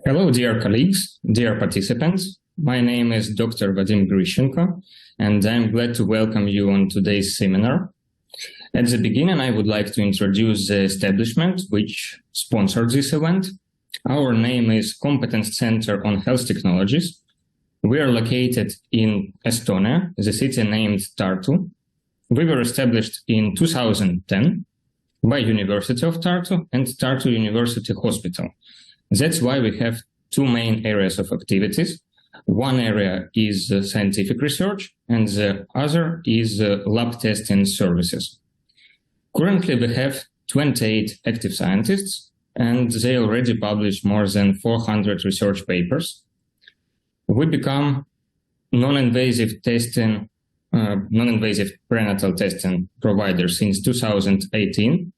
Hello, dear colleagues, dear participants. My name is Dr. Vadim Grishenko, and I'm glad to welcome you on today's seminar. At the beginning, I would like to introduce the establishment which sponsored this event. Our name is Competence Center on Health Technologies. We are located in Estonia, the city named Tartu. We were established in 2010 by University of Tartu and Tartu University Hospital. That's why we have two main areas of activities. One area is scientific research, and the other is lab testing services. Currently, we have 28 active scientists, and they already published more than 400 research papers. We become non-invasive prenatal testing provider since 2018,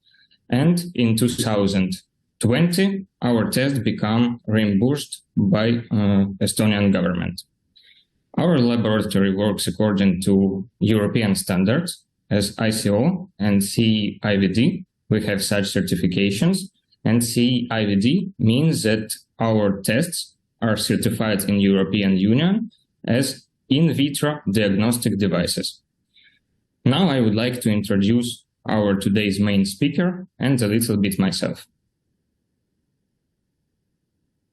and in 2020, our tests become reimbursed by Estonian government. Our laboratory works according to European standards as ICO and CE-IVD. We have such certifications, and CE-IVD means that our tests are certified in European Union as in vitro diagnostic devices. Now I would like to introduce our today's main speaker and a little bit myself.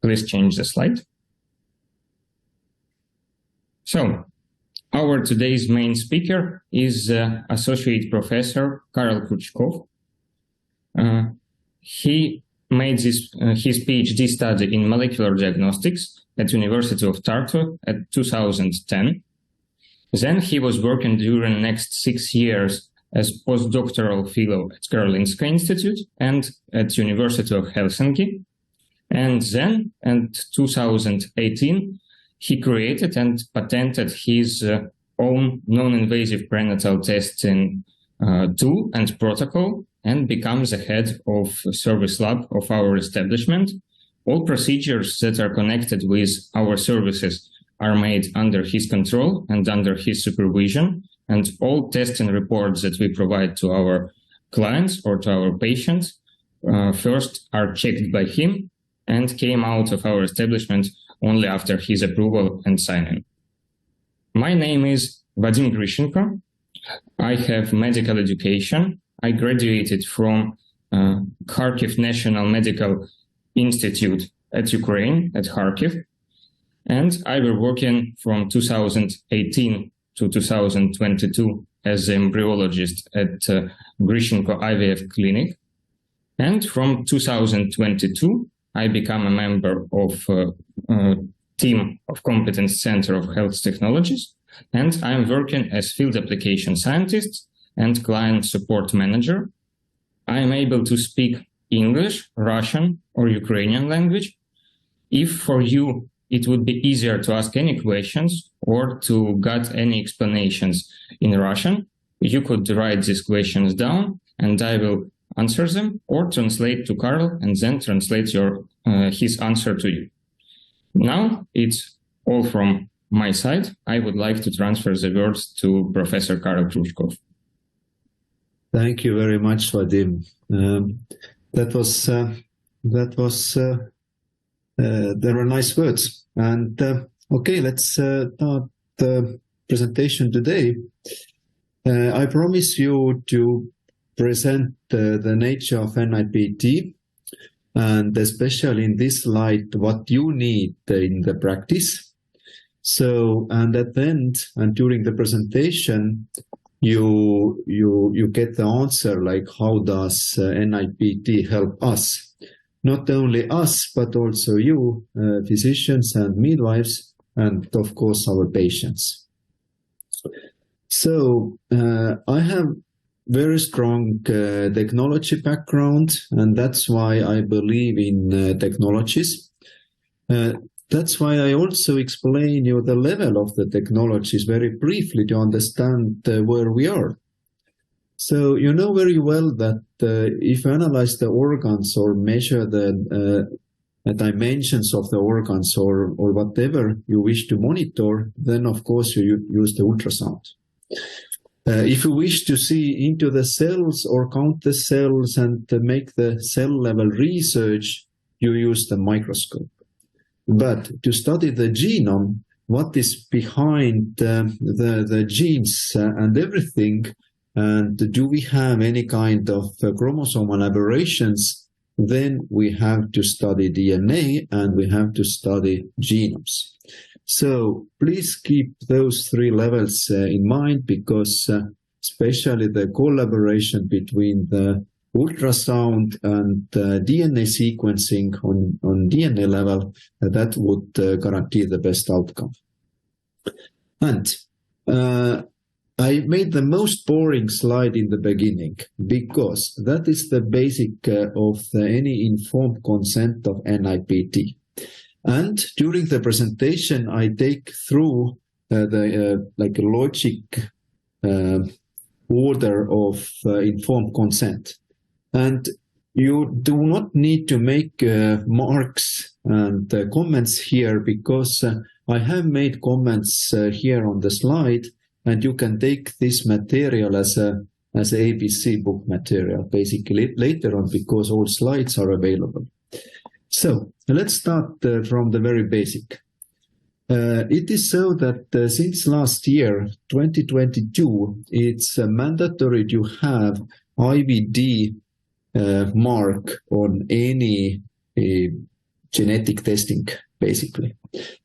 Please change the slide. So, our today's main speaker is Associate Professor Karl Kruchkov. He made his PhD study in molecular diagnostics at University of Tartu at 2010. Then he was working during the next 6 years as postdoctoral fellow at Karolinska Institute and at University of Helsinki. And then, in 2018, he created and patented his own non-invasive prenatal testing tool and protocol, and becomes the head of service lab of our establishment. All procedures that are connected with our services are made under his control and under his supervision, and all testing reports that we provide to our clients or to our patients first are checked by him and came out of our establishment only after his approval and signing. My name is Vadim Grishenko. I have medical education. I graduated from Kharkiv National Medical Institute at Ukraine, at Kharkiv. And I was working from 2018 to 2022 as an embryologist at Grishenko IVF Clinic. And from 2022, I become a member of a team of Competence Center of Health Technologies, and I'm working as field application scientist and client support manager. I'm able to speak English, Russian, or Ukrainian language. If for you it would be easier to ask any questions or to get any explanations in Russian, you could write these questions down and I will answer them or translate to Karl and then translate his answer to you. Now it's all from my side. I would like to transfer the words to Professor Karl Kruchkov. Thank you very much, Vadim. There were nice words. And okay, let's start the presentation today. I promise you to present the nature of NIPT, and especially in this slide, what you need in the practice. So, and at the end and during the presentation, you get the answer, like how does NIPT help us? Not only us, but also you, physicians and midwives, and of course our patients. So I have very strong technology background, and that's why I believe in technologies. That's why I also explain you the level of the technologies very briefly to understand where we are. So you know very well that if you analyze the organs or measure the dimensions of the organs or whatever you wish to monitor, then of course you use the ultrasound. If you wish to see into the cells or count the cells and make the cell level research, you use the microscope. But to study the genome, what is behind the genes and everything, and do we have any kind of chromosomal aberrations, then we have to study DNA and we have to study genomes. So please keep those three levels in mind, because especially the collaboration between the ultrasound and DNA sequencing on DNA level, that would guarantee the best outcome. And I made the most boring slide in the beginning, because that is the basic of any informed consent of NIPT. And during the presentation, I take through the like a logic order of informed consent. And you do not need to make marks and comments here, because I have made comments here on the slide, and you can take this material as a ABC book material basically later on, because all slides are available. So let's start from the very basic. It is so that since last year, 2022, it's mandatory to have IVD mark on any genetic testing, basically.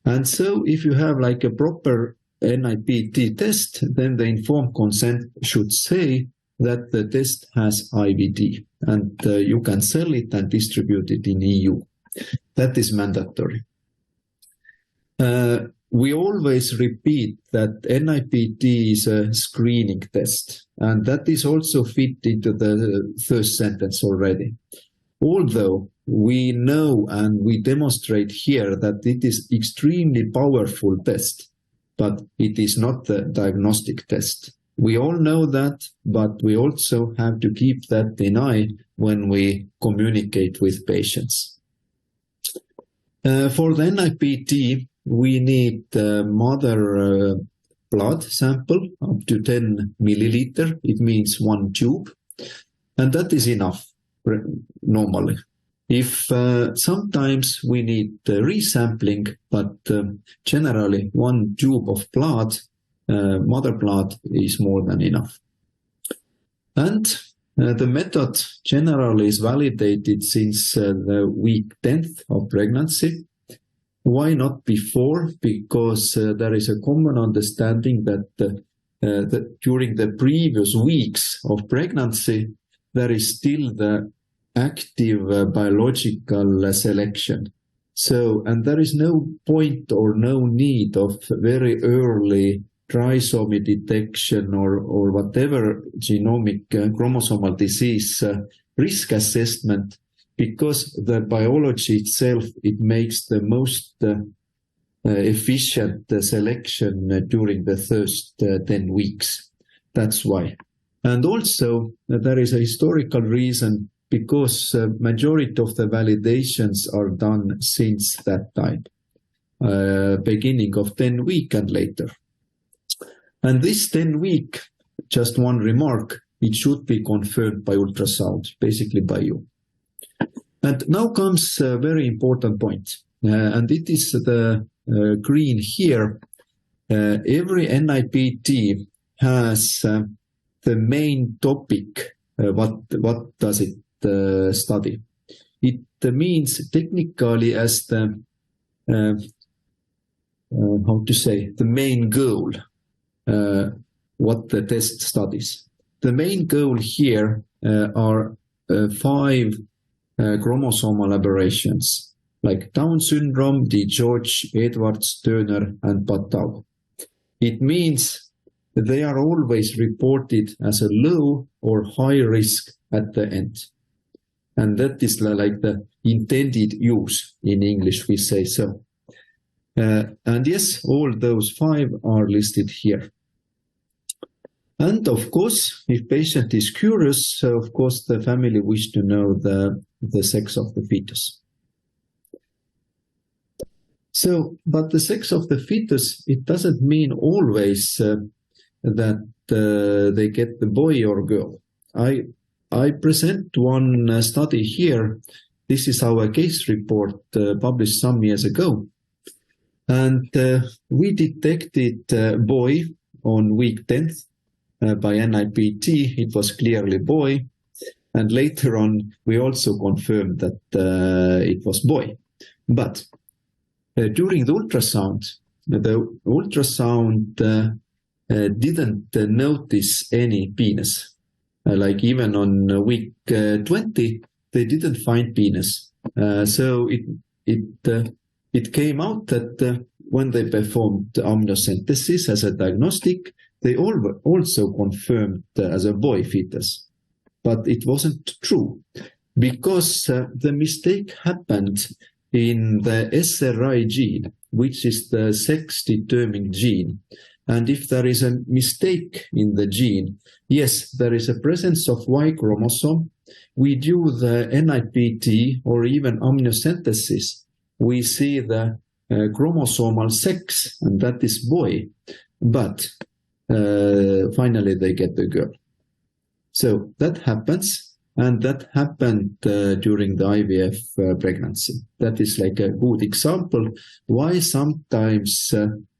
And so if you have like a proper NIPT test, then the informed consent should say that the test has IVD, and you can sell it and distribute it in EU. That is mandatory. We always repeat that NIPT is a screening test, and that is also fit into the first sentence already. Although we know and we demonstrate here that it is extremely powerful test, but it is not the diagnostic test. We all know that, but we also have to keep that in eye when we communicate with patients. For the NIPT, we need mother blood sample up to 10 milliliter. It means 1 tube, and that is enough normally. If sometimes we need resampling, but generally 1 tube of blood, mother blood, is more than enough. And the method generally is validated since the week 10th of pregnancy. Why not before? Because there is a common understanding that during the previous weeks of pregnancy, there is still the active biological selection. So, and there is no point or no need of very early trisomy detection or whatever genomic chromosomal disease risk assessment, because the biology itself, it makes the most efficient selection during the first 10 weeks. That's why. And also there is a historical reason, because majority of the validations are done since that time, beginning of 10 week and later. And this 10 week, just one remark, it should be confirmed by ultrasound, basically by you. And now comes a very important point, and it is the green here. Every NIPT has the main topic. What does it study? It means technically as the how to say, the main goal. What the test studies. The main goal here are 5 chromosomal aberrations, like Down syndrome, DiGeorge, Edwards, Turner, and Patau. It means they are always reported as a low or high risk at the end. And that is like the intended use in English, we say so. And yes, all those 5 are listed here. And of course, if patient is curious, of course, the family wish to know the sex of the fetus. So, but the sex of the fetus, it doesn't mean always that they get the boy or girl. I present one study here this is our case report published some years ago. And we detected boy on week 10th by NIPT. It was clearly boy. And later on, we also confirmed that it was boy. But during the ultrasound didn't notice any penis. Like even on week 20, they didn't find penis. So it came out that when they performed amniocentesis as a diagnostic, they also confirmed as a boy fetus. But it wasn't true because the mistake happened in the SRI gene, which is the sex-determining gene. And if there is a mistake in the gene, yes, there is a presence of Y chromosome. We do the NIPT or even amniocentesis. We see the chromosomal sex, and that is boy. But finally they get the girl. So that happens, and that happened during the IVF pregnancy. That is like a good example why sometimes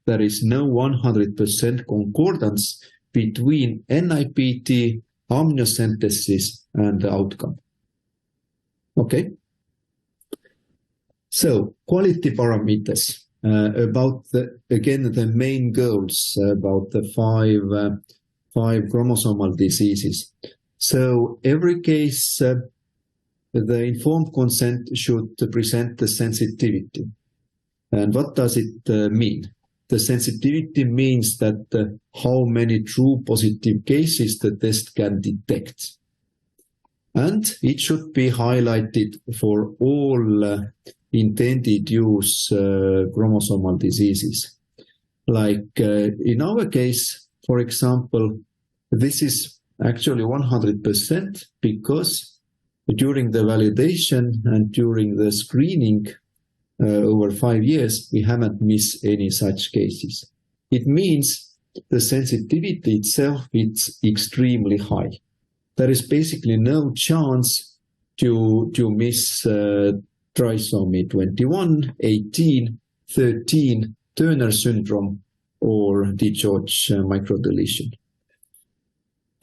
there is no 100% concordance between NIPT, amniocentesis, and the outcome. Okay. So quality parameters about the main goals about the five chromosomal diseases. So every case, the informed consent should present the sensitivity. And what does it mean? The sensitivity means that how many true positive cases the test can detect. And it should be highlighted for all intended use chromosomal diseases. Like in our case, for example, this is actually 100% because during the validation and during the screening over 5 years, we haven't missed any such cases. It means the sensitivity itself is extremely high. There is basically no chance to miss trisomy 21, 18, 13, Turner syndrome, or DiGeorge microdeletion.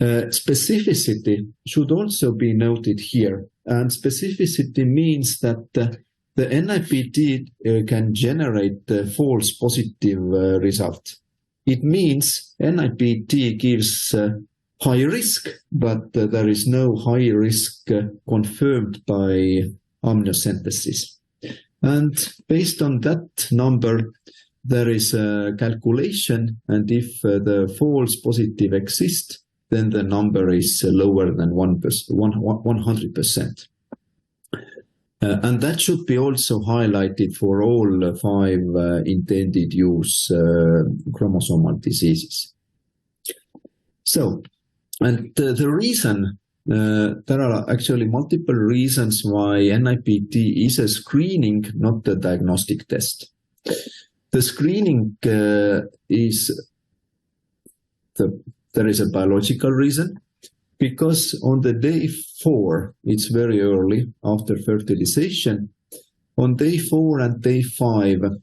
Specificity should also be noted here, and specificity means that the NIPT can generate the false positive result. It means NIPT gives high risk, but there is no high risk confirmed by amniocentesis. And based on that number, there is a calculation, and if the false positive exists, then the number is lower than 100%. And that should be also highlighted for all 5 intended use chromosomal diseases. So, and the reason, there are actually multiple reasons why NIPT is a screening, not a diagnostic test. The screening there is a biological reason, because on the day 4, it's very early after fertilization. On day 4 and day 5,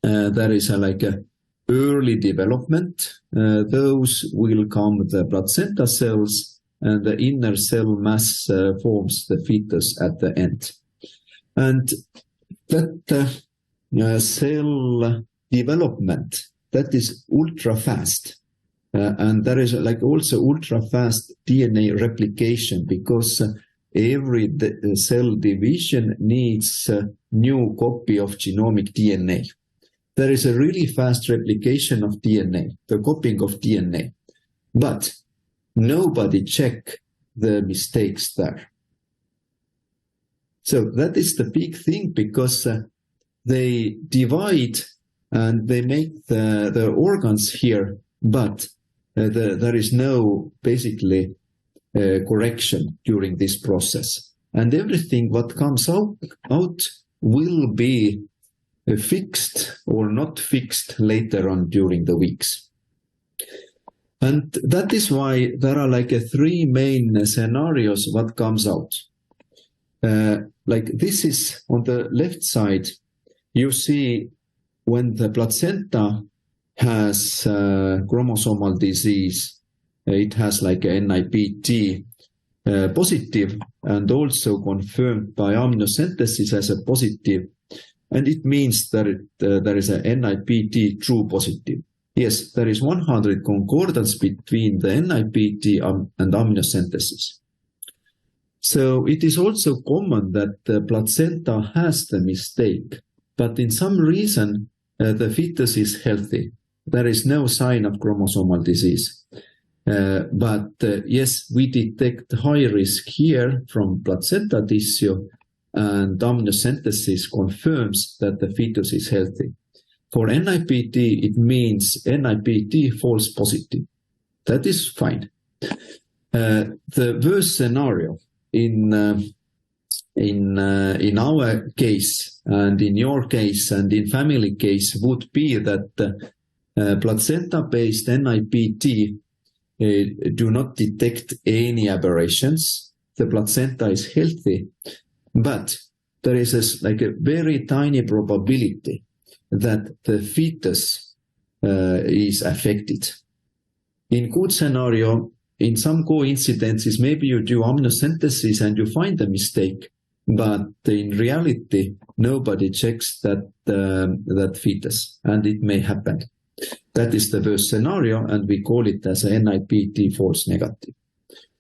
there is like a early development. Those will come the placenta cells, and the inner cell mass forms the fetus at the end. And that cell development, that is ultra fast. And there is like also ultra fast DNA replication, because every cell division needs a new copy of genomic DNA. There is a really fast replication of DNA, the copying of DNA, but nobody check the mistakes there. So that is the big thing, because they divide and they make the organs here, but there is no basically correction during this process. And everything what comes out will be fixed or not fixed later on during the weeks. And that is why there are like 3 main scenarios what comes out. like this is on the left side, you see when the placenta has chromosomal disease, it has like a NIPT positive and also confirmed by amniocentesis as a positive. And it means that there is a NIPT true positive. Yes, there is 100 concordance between the NIPT and amniocentesis. So it is also common that the placenta has the mistake, but in some reason the fetus is healthy. There is no sign of chromosomal disease. But yes, we detect high risk here from placenta tissue, and amniocentesis confirms that the fetus is healthy. For NIPT, it means NIPT false positive. That is fine. The worst scenario in our case and in your case and in family case would be that placenta-based NIPT do not detect any aberrations. The placenta is healthy, but there is like a very tiny probability that the fetus is affected. In good scenario, in some coincidences, maybe you do amniocentesis and you find a mistake, but in reality, nobody checks that fetus, and it may happen. That is the worst scenario, and we call it as a NIPT false negative.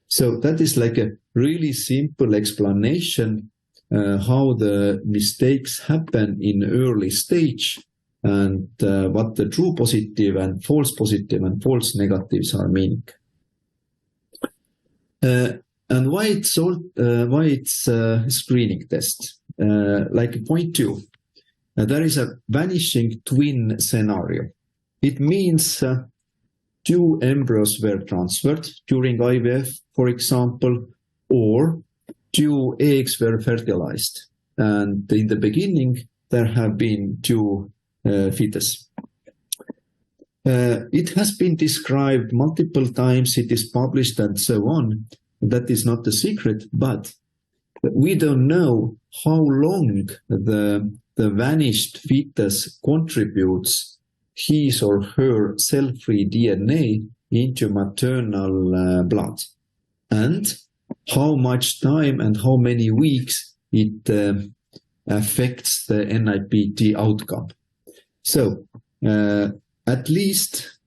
So that is like a really simple explanation how the mistakes happen in early stage and what the true positive and false false negatives are meaning. And why it's a screening test? Like point 2, there is a vanishing twin scenario. It means 2 embryos were transferred during IVF, for example, or 2 eggs were fertilized. And in the beginning, there have been 2 fetus. It has been described multiple times, it is published and so on. That is not the secret, but we don't know how long the vanished fetus contributes his or her cell-free DNA into maternal blood, and how much time and how many weeks it affects the NIPT outcome. So at least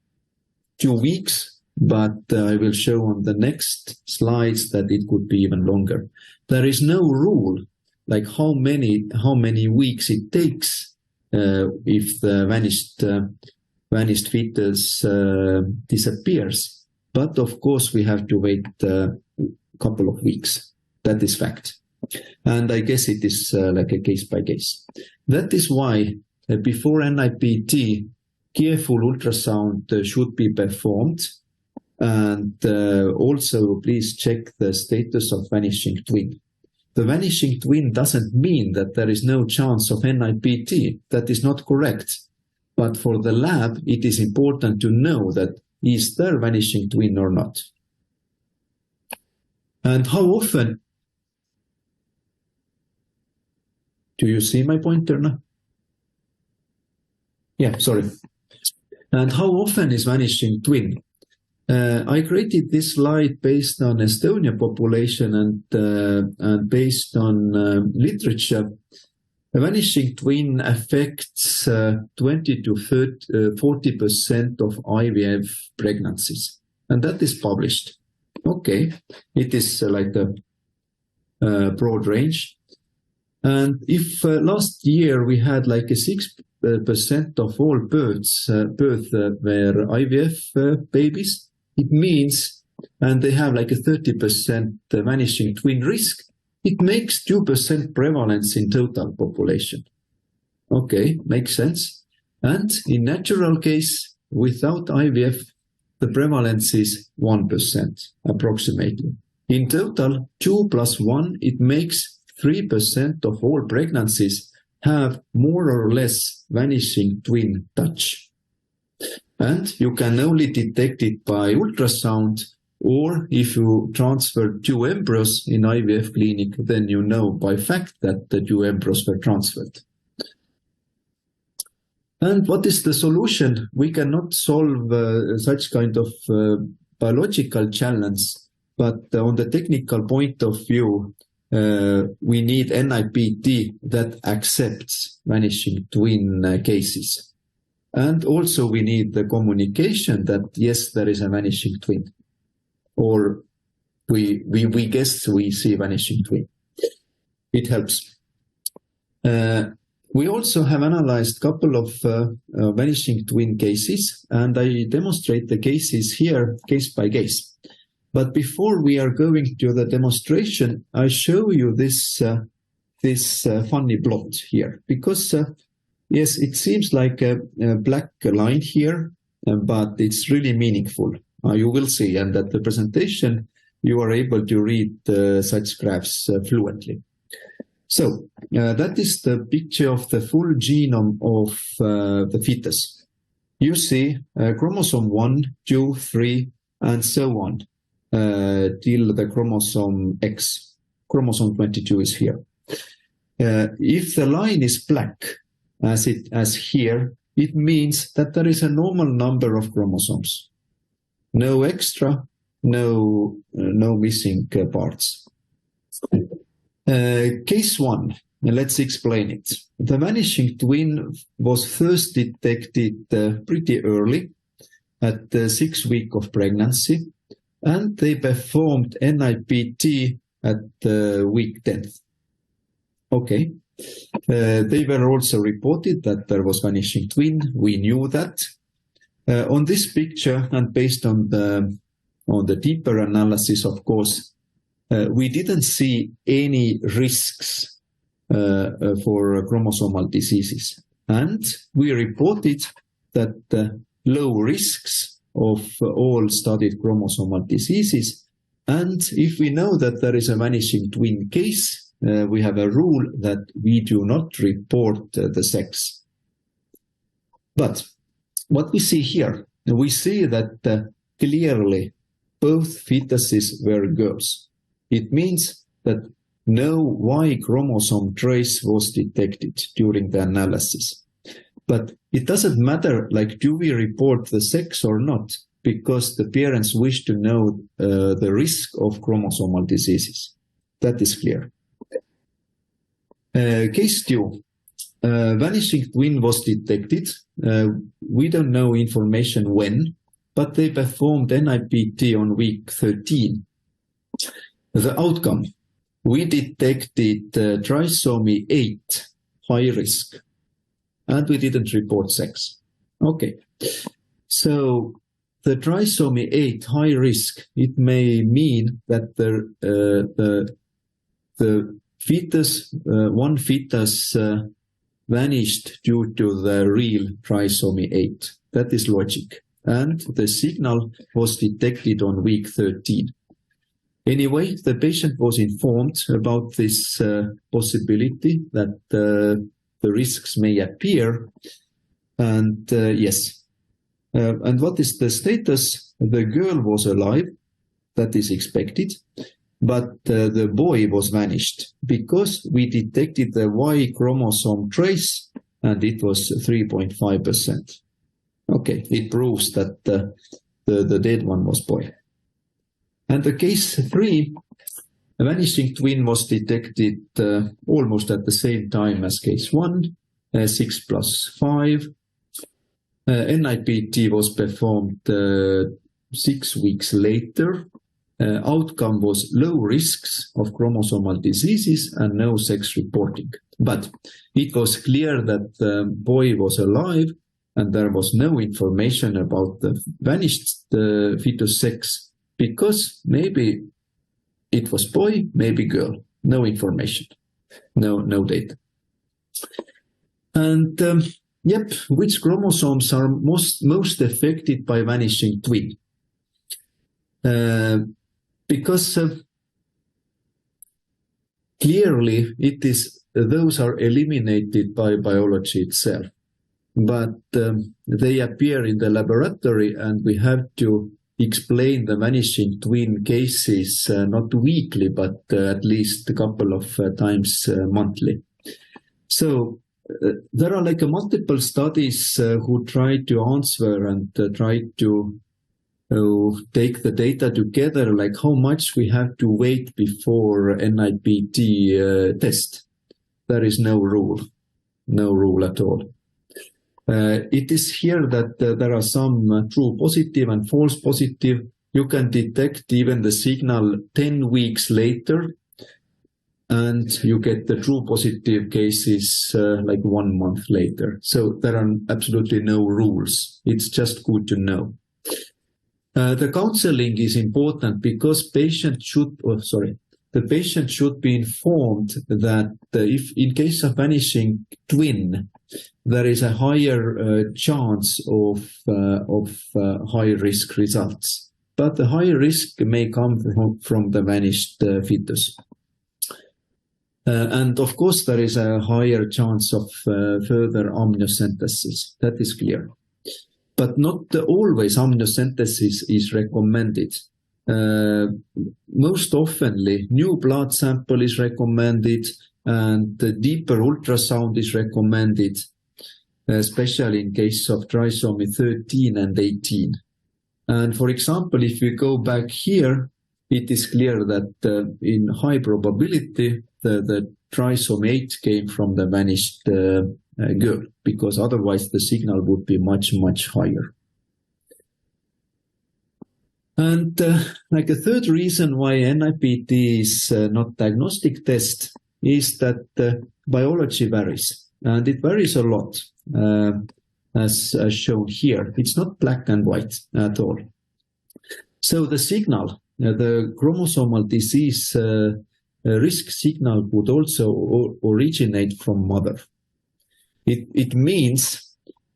2 weeks, but I will show on the next slides that it could be even longer. There is no rule like how many weeks it takes if the vanished fetus disappears. But of course, we have to wait a couple of weeks. That is fact. And I guess it is like a case by case. That is why before NIPT, careful ultrasound should be performed. And also, please check the status of vanishing twin. The vanishing twin doesn't mean that there is no chance of NIPT. That is not correct. But for the lab, it is important to know that is there vanishing twin or not. And how often? Do you see my pointer now? Yeah, sorry. And how often is vanishing twin? I created this slide based on Estonia population and based on literature. A vanishing twin affects 20 to 40% of IVF pregnancies, and that is published. Okay, it is like a broad range. And if last year we had like a 6% of all births were IVF babies, it means, and they have like a 30% vanishing twin risk, it makes 2% prevalence in total population. Okay, makes sense. And in natural case, without IVF, the prevalence is 1% approximately. In total, 2 plus 1, it makes 3% of all pregnancies have more or less vanishing twin touch. And you can only detect it by ultrasound, Or if you transfer 2 embryos in IVF clinic, then you know by fact that the 2 embryos were transferred. And what is the solution? We cannot solve such kind of biological challenge, but on the technical point of view, we need NIPT that accepts vanishing twin cases. And also we need the communication that, yes, there is a vanishing twin. Or we guess we see vanishing twin. It helps. We also have analyzed a couple of vanishing twin cases, and I demonstrate the cases here case by case. But before we are going to the demonstration, I show you this funny plot here, because yes, it seems like a black line here, but it's really meaningful. You will see, and at the presentation, you are able to read such graphs fluently. So that is the picture of the full genome of the fetus. You see chromosome 1, 2, 3, and so on, till the chromosome X. Chromosome 22 is here. If the line is black, as here, it means that there is a normal number of chromosomes. No extra, no missing parts. Case 1, let's explain it. The vanishing twin was first detected pretty early, at the 6th week of pregnancy, and they performed NIPT at week 10th. Okay. They were also reported that there was vanishing twin. We knew that. On this picture, and based on the deeper analysis, of course, we didn't see any risks for chromosomal diseases. And we reported that low risks of all studied chromosomal diseases. And if we know that there is a vanishing twin case, we have a rule that we do not report the sex. But what we see here, we see that clearly both fetuses were girls. It means that no Y chromosome trace was detected during the analysis. But it doesn't matter, like, do we report the sex or not, because the parents wish to know the risk of chromosomal diseases. That is clear. Case 2, vanishing twin was detected. We don't know information when, but they performed NIPT on week 13. The outcome, we detected trisomy 8, high risk, and we didn't report sex. Okay, so the trisomy 8, high risk, it may mean that the fetus, one fetus vanished due to the real trisomy 8. That is logic. And the signal was detected on week 13. Anyway, the patient was informed about this possibility that the risks may appear. And yes. And what is the status? The girl was alive. That is expected. But the boy was vanished because we detected the Y chromosome trace and it was 3.5%. Okay, it proves that the dead one was boy. And the case 3, a vanishing twin was detected almost at the same time as case 1, 6 + 5. NIPT was performed 6 weeks later. Outcome was low risks of chromosomal diseases and no sex reporting. But it was clear that the boy was alive and there was no information about the vanished fetus sex, because maybe it was boy, maybe girl. No information, no data. And yep, which chromosomes are most affected by vanishing twin? Because clearly it is those are eliminated by biology itself, but they appear in the laboratory and we have to explain the vanishing twin cases not weekly, but at least a couple of times monthly. So there are like multiple studies who try to answer and try to take the data together, like how much we have to wait before NIPT test. There is no rule at all. It is here that there are some true positive and false positive. You can detect even the signal 10 weeks later, and you get the true positive cases like 1 month later. So there are absolutely no rules. It's just good to know. The counseling is important because the patient should be informed that if in case of vanishing twin, there is a higher chance of high risk results. But the high risk may come from the vanished fetus. And of course, there is a higher chance of further amniocentesis. That is clear. But not always amniocentesis is recommended. Most oftenly, new blood sample is recommended, and the deeper ultrasound is recommended, especially in case of trisomy 13 and 18. And for example, if we go back here, it is clear that in high probability, the trisomy 8 came from the vanished girl, because otherwise the signal would be much, much higher. And like a third reason why NIPT is not diagnostic test is that biology varies, and it varies a lot, as shown here. It's not black and white at all. So the signal, the chromosomal disease risk signal would also originate from mother. It means,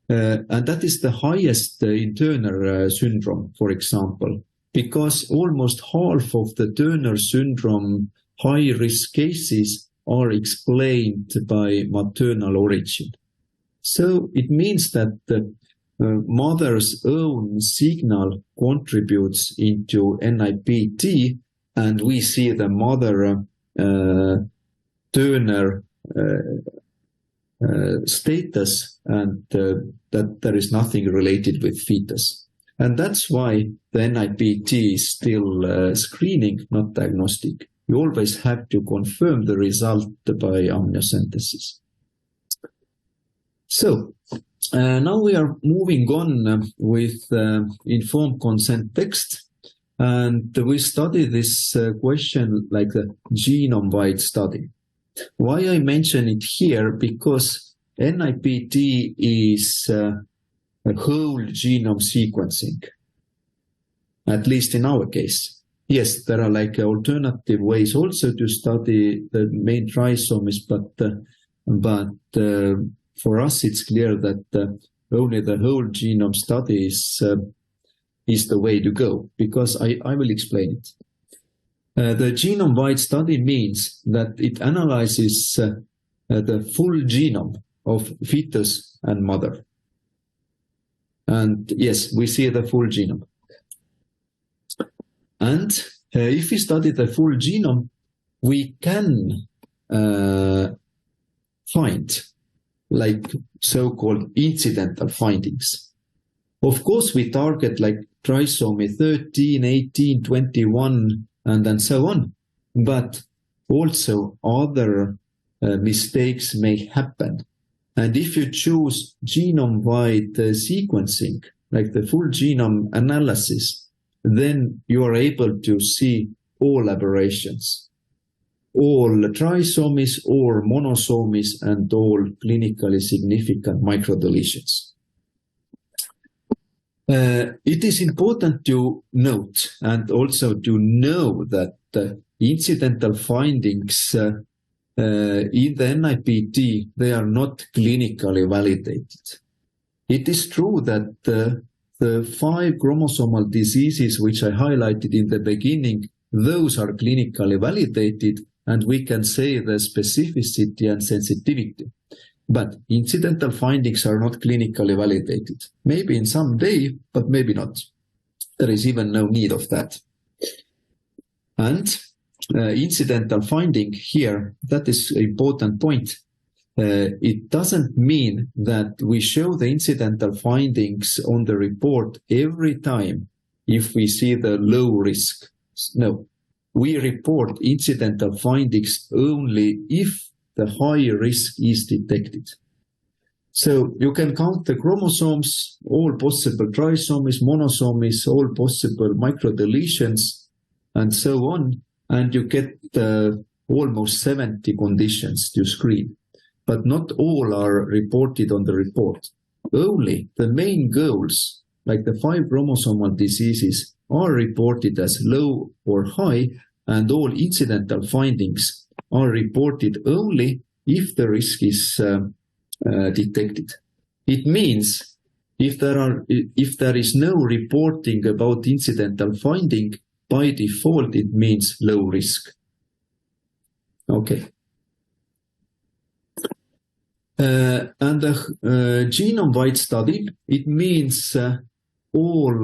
and that is the highest in Turner syndrome, for example, because almost half of the Turner syndrome high-risk cases are explained by maternal origin. So it means that the mother's own signal contributes into NIPT, and we see the mother Turner status, and that there is nothing related with fetus. And that's why the NIPT is still screening, not diagnostic. You always have to confirm the result by amniocentesis. So now we are moving on with informed consent text. And we study this question like the genome-wide study. Why I mention it here? Because NIPT is a whole genome sequencing, at least in our case. Yes, there are like alternative ways also to study the main trisomies, but for us it's clear that only the whole genome study is the way to go, because I will explain it. The genome-wide study means that it analyzes the full genome of fetus and mother. And yes, we see the full genome. And if we study the full genome, we can find like so-called incidental findings. Of course, we target like trisomy 13, 18, 21, and then so on. But also other mistakes may happen. And if you choose genome-wide sequencing, like the full genome analysis, then you are able to see all aberrations, all trisomies or monosomies, and all clinically significant microdeletions. It is important to note and also to know that incidental findings in the NIPT, they are not clinically validated. It is true that the 5 chromosomal diseases which I highlighted in the beginning, those are clinically validated, and we can say the specificity and sensitivity. But incidental findings are not clinically validated. Maybe in some day, but maybe not. There is even no need of that. And incidental finding here, that is an important point. It doesn't mean that we show the incidental findings on the report every time if we see the low risk. No, we report incidental findings only if the high risk is detected. So you can count the chromosomes, all possible trisomies, monosomies, all possible microdeletions, and so on, and you get almost 70 conditions to screen. But not all are reported on the report. Only the main goals, like the 5 chromosomal diseases, are reported as low or high, and all incidental findings are reported only if the risk is detected. It means if there is no reporting about incidental finding, by default it means low risk. Okay. And the genome-wide study, it means all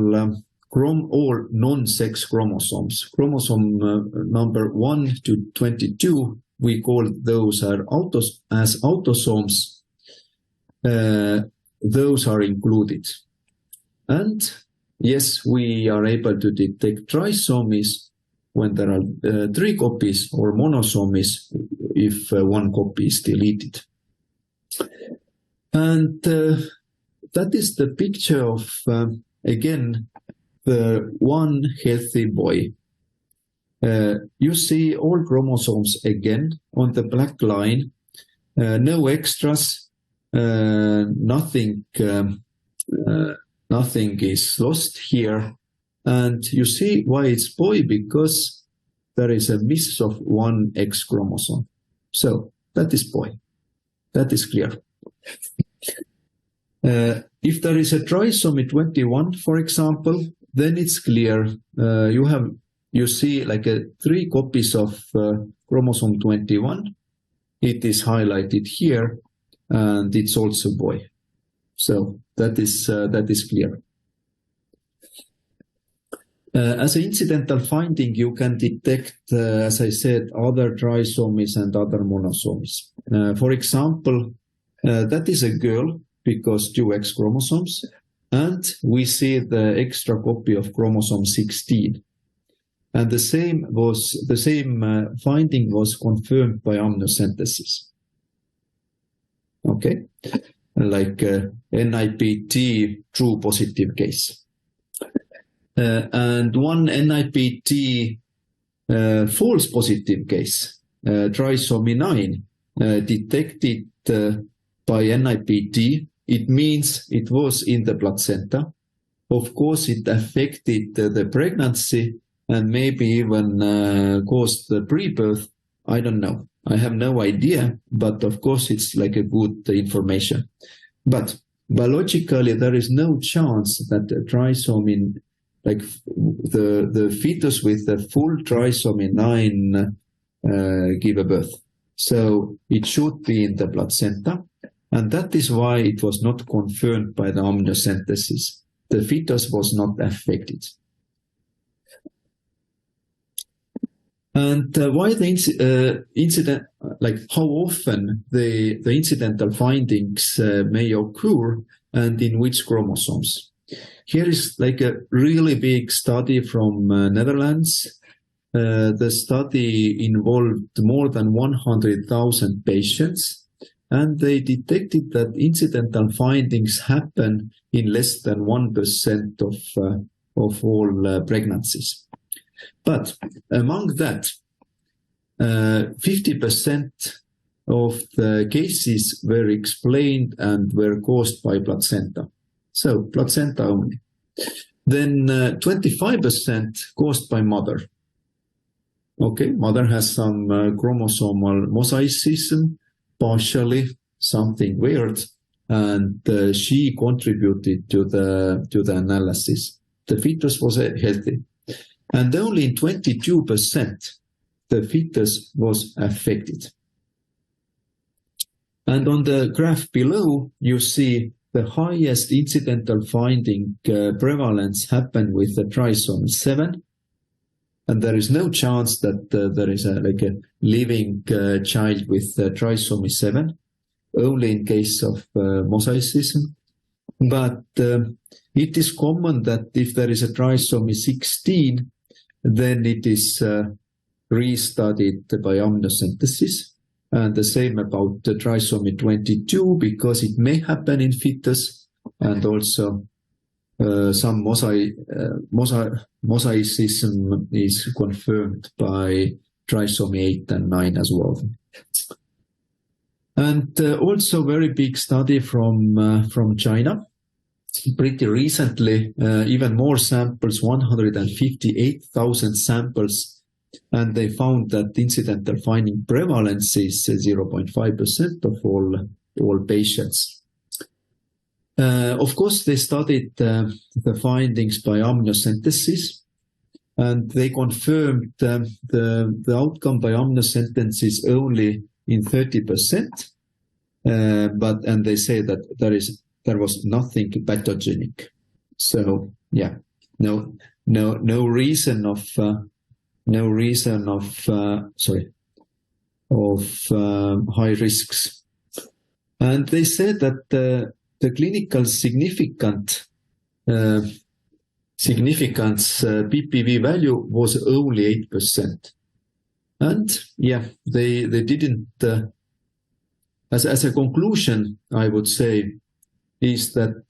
non-sex chromosomes. Chromosome number 1 to 22, we call those as autosomes. Those are included. And yes, we are able to detect trisomies when there are 3 copies, or monosomies if 1 copy is deleted. And that is the picture of, again, the one healthy boy. You see all chromosomes again on the black line, no extras. Nothing is lost here, and you see why it's boy, because there is a miss of 1 X chromosome. So that is boy. That is clear. If there is a trisomy 21, for example, then it's clear. You see like 3 copies of chromosome 21. It is highlighted here. And it's also boy. So that is clear. As an incidental finding, you can detect, as I said, other trisomies and other monosomies. For example, that is a girl because 2 X chromosomes, and we see the extra copy of chromosome 16. And the same finding was confirmed by amniocentesis. Okay, like NIPT true positive case. And one NIPT false positive case, trisomy 9, detected by NIPT. It means it was in the placenta. Of course, it affected the pregnancy and maybe even caused the pre-birth. I don't know. I have no idea, but of course it's like a good information. But biologically, there is no chance that a trisomy, like the fetus with the full trisomy 9 give a birth. So it should be in the placenta. And that is why it was not confirmed by the amniocentesis. The fetus was not affected. And why the incident, like how often the incidental findings may occur and in which chromosomes. Here is like a really big study from Netherlands. The study involved more than 100,000 patients, and they detected that incidental findings happen in less than 1% of all pregnancies. But among that, 50% of the cases were explained and were caused by placenta. So placenta only. Then 25% caused by mother. Okay, mother has some chromosomal mosaicism, partially something weird, and she contributed to the analysis. The fetus was healthy. And only in 22% the fetus was affected. And on the graph below, you see the highest incidental finding prevalence happened with the trisomy 7. And there is no chance that there is a living child with trisomy 7, only in case of mosaicism. But it is common that if there is a trisomy 16, then it is restudied by amniocentesis. And the same about the trisomy 22, because it may happen in fetus, and also some mosaicism is confirmed by trisomy 8 and 9 as well. And also very big study from China. Pretty recently, even more samples, 158,000 samples, and they found that incidental finding prevalence is 0.5% of all patients. Of course, they studied the findings by amniocentesis, and they confirmed the outcome by amniocentesis only in 30%. And they say that there was nothing pathogenic. So yeah, no reason of high risks. And they said that the clinical significance PPV value was only 8%. And yeah, they didn't, as a conclusion, I would say, is that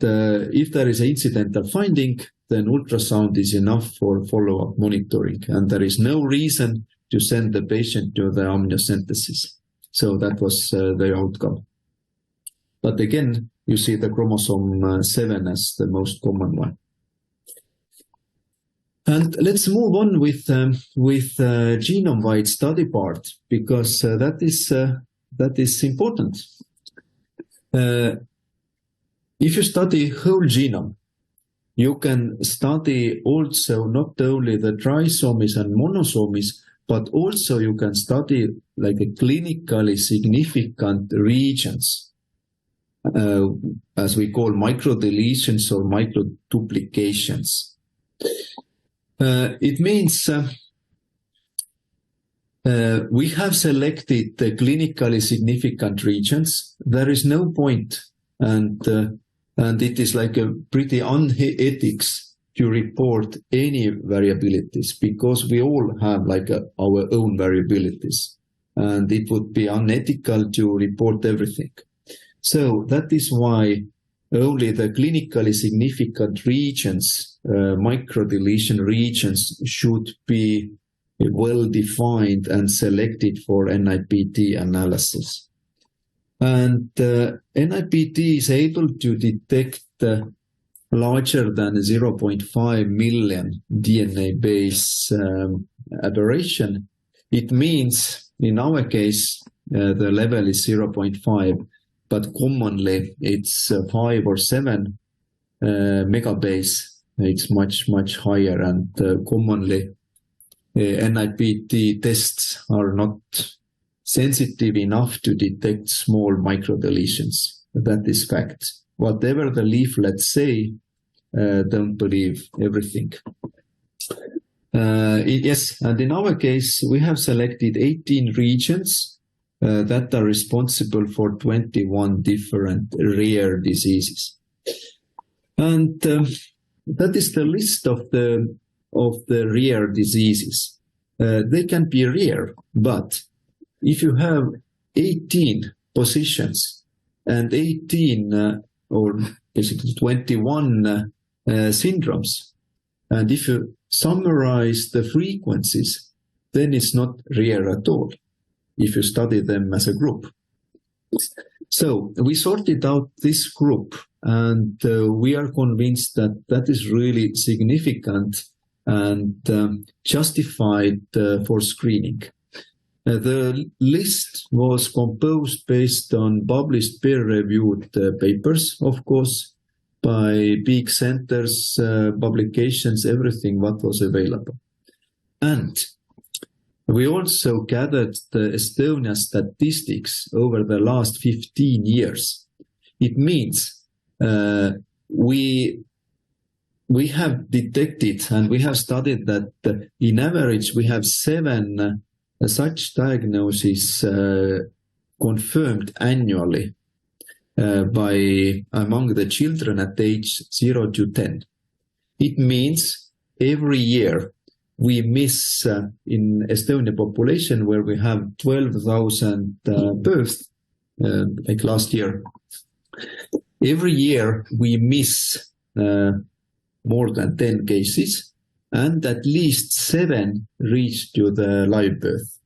if there is an incidental finding, then ultrasound is enough for follow-up monitoring, and there is no reason to send the patient to the amniocentesis. So that was the outcome. But again, you see the chromosome 7 as the most common one. And let's move on with genome-wide study part, because that is important. If you study whole genome, you can study also not only the trisomies and monosomies, but also you can study like a clinically significant regions, as we call microdeletions or microduplications. It means we have selected the clinically significant regions. There is no point, and it is like a pretty unethics to report any variabilities, because we all have like our own variabilities, and it would be unethical to report everything. So that is why only the clinically significant regions, microdeletion regions, should be well defined and selected for NIPT analysis. And NIPT is able to detect larger than 0.5 million DNA base aberration. It means, in our case, the level is 0.5, but commonly it's 5 or 7 megabase. It's much higher, and commonly NIPT tests are not sensitive enough to detect small microdeletions. That is fact. Whatever the leaflets say, don't believe everything. Yes, and in our case, we have selected 18 regions that are responsible for 21 different rare diseases. And that is the list of the rare diseases. They can be rare, but if you have 18 positions and 18 or basically 21 syndromes, and if you summarize the frequencies, then it's not rare at all if you study them as a group. So we sorted out this group, and we are convinced that that is really significant and justified for screening. The list was composed based on published peer-reviewed papers, of course, by big centers, publications, everything what was available. And we also gathered the Estonia statistics over the last 15 years. It means we have detected and we have studied that in average we have 7 such diagnoses confirmed annually by among the children at age 0 to 10. It means every year we miss in Estonian population where we have 12,000 births like last year. Every year we miss more than 10 cases, and at least 7 reach to the live birth.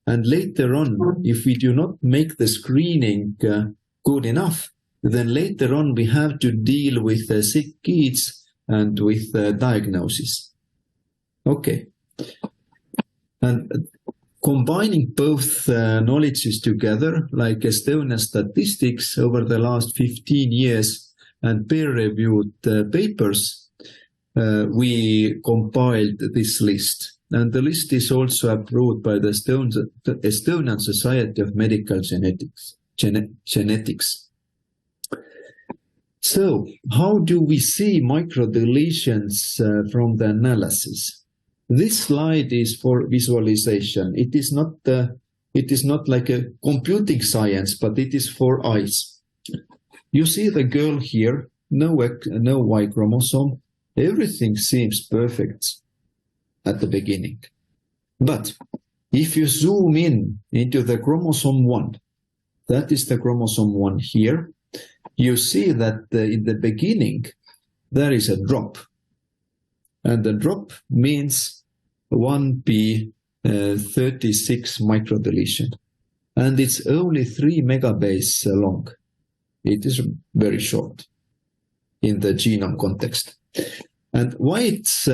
And later on, if we do not make the screening good enough, then later on we have to deal with sick kids and with diagnosis. Okay. And combining both knowledges together, like Estonian statistics over the last 15 years and peer-reviewed papers, we compiled this list. And the list is also approved by the Estonian Society of Medical Genetics. So, how do we see microdeletions from the analysis? This slide is for visualization. It is not like a computing science, but it is for eyes. You see the girl here, no Y chromosome. Everything seems perfect at the beginning. But if you zoom in into the chromosome 1, that is the chromosome 1 here, you see that in the beginning there is a drop. And the drop means 1p36 microdeletion. And it's only 3 megabase long. It is very short in the genome context. And why it's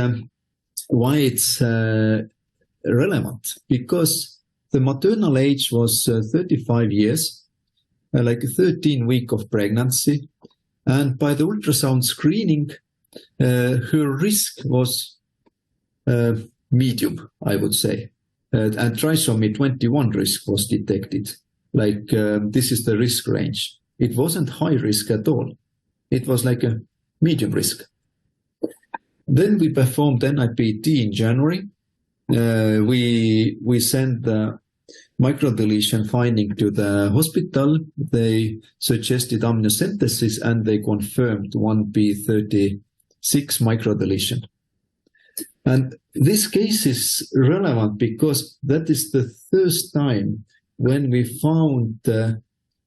relevant? Because the maternal age was 35 years, like 13 weeks of pregnancy, and by the ultrasound screening, her risk was medium, I would say, and trisomy 21 risk was detected. Like this is the risk range. It wasn't high risk at all. It was like a medium risk. Then we performed NIPT in January. We sent the microdeletion finding to the hospital. They suggested amniocentesis and they confirmed 1p36 microdeletion. And this case is relevant because that is the first time when we found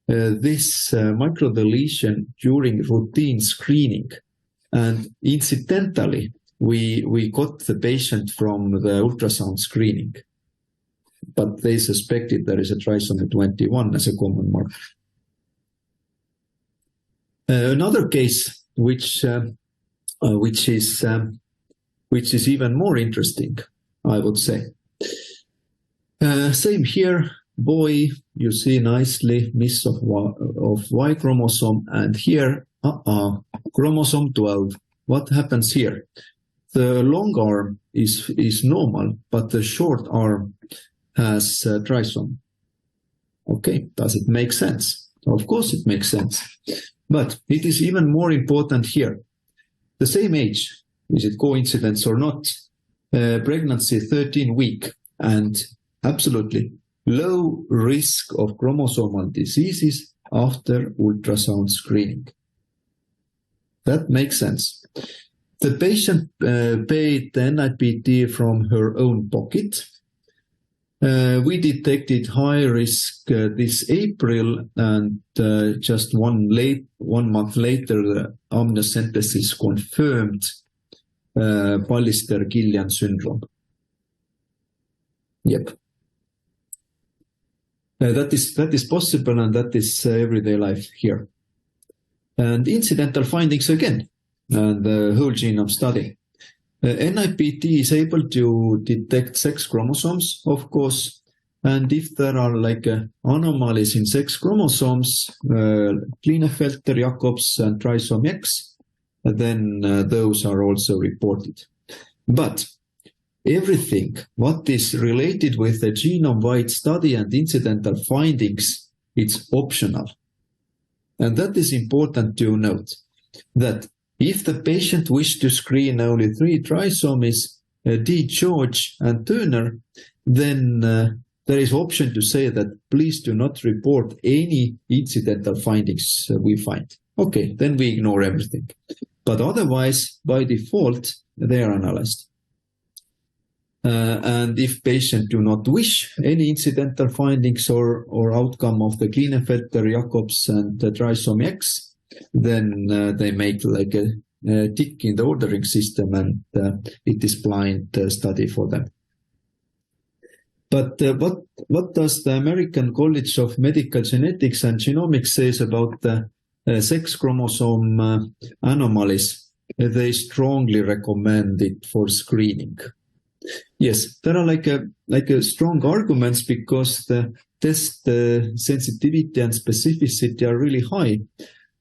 this microdeletion during routine screening. And incidentally, we got the patient from the ultrasound screening, but they suspected there is a trisomy 21 as a common marker. Another case which is even more interesting, I would say. Same here, boy, you see nicely miss of Y chromosome, and here, chromosome 12. What happens here? The long arm is normal, but the short arm has trisomy. Okay, does it make sense? Of course it makes sense. But it is even more important here. The same age, is it coincidence or not? Pregnancy 13 week and absolutely low risk of chromosomal diseases after ultrasound screening. That makes sense. The patient paid the NIPT from her own pocket. We detected high risk this April, and just 1 month later, the amniocentesis confirmed Pallister-Killian syndrome. Yep. That is possible, and that is everyday life here. And incidental findings again, and the whole genome study. NIPT is able to detect sex chromosomes, of course, and if there are like anomalies in sex chromosomes, Klinefelter, Jacobs, and trisomy X, then those are also reported. But everything what is related with the genome-wide study and incidental findings, it's optional. And that is important to note. that if the patient wished to screen only 3 trisomies, D, George, and Turner, then there is option to say that please do not report any incidental findings we find. Okay, then we ignore everything. But otherwise, by default, they are analyzed. And if patients do not wish any incidental findings or outcome of the Klinefelter, Jacobs, and the trisomy X, then they make like a tick in the ordering system, and it is blind study for them. But what does the American College of Medical Genetics and Genomics says about the sex chromosome anomalies? They strongly recommend it for screening. Yes, there are like a strong arguments because the test sensitivity and specificity are really high,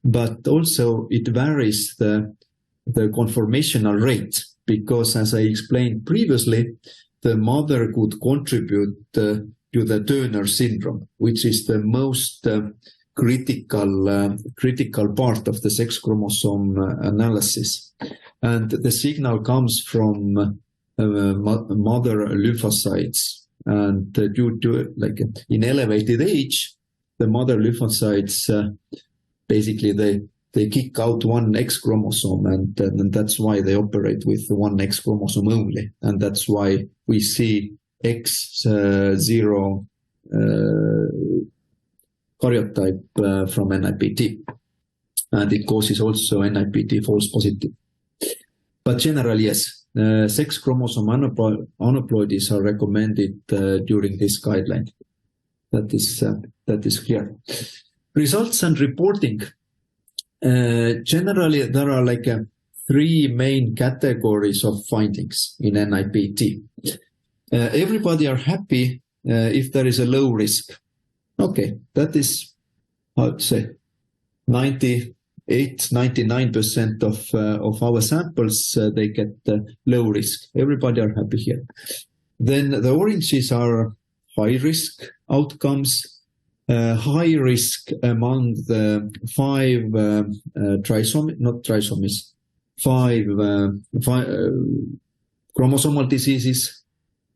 but also it varies the conformational rate, because as I explained previously, the mother could contribute to the Turner syndrome, which is the most critical part of the sex chromosome analysis. And the signal comes from mother lymphocytes, and due to like in elevated age, the mother lymphocytes basically they kick out one X chromosome, and that's why they operate with one X chromosome only, and that's why we see X0 karyotype from NIPT, and it causes also NIPT false positive. But generally, yes. Sex chromosome aneuploidies are recommended during this guideline. That is clear. Results and reporting. Generally, there are like 3 main categories of findings in NIPT. Everybody are happy if there is a low risk. Okay, that is, how to say, 99% of our samples, they get low risk. Everybody are happy here. Then the oranges are high risk outcomes, high risk among the 5 chromosomal diseases,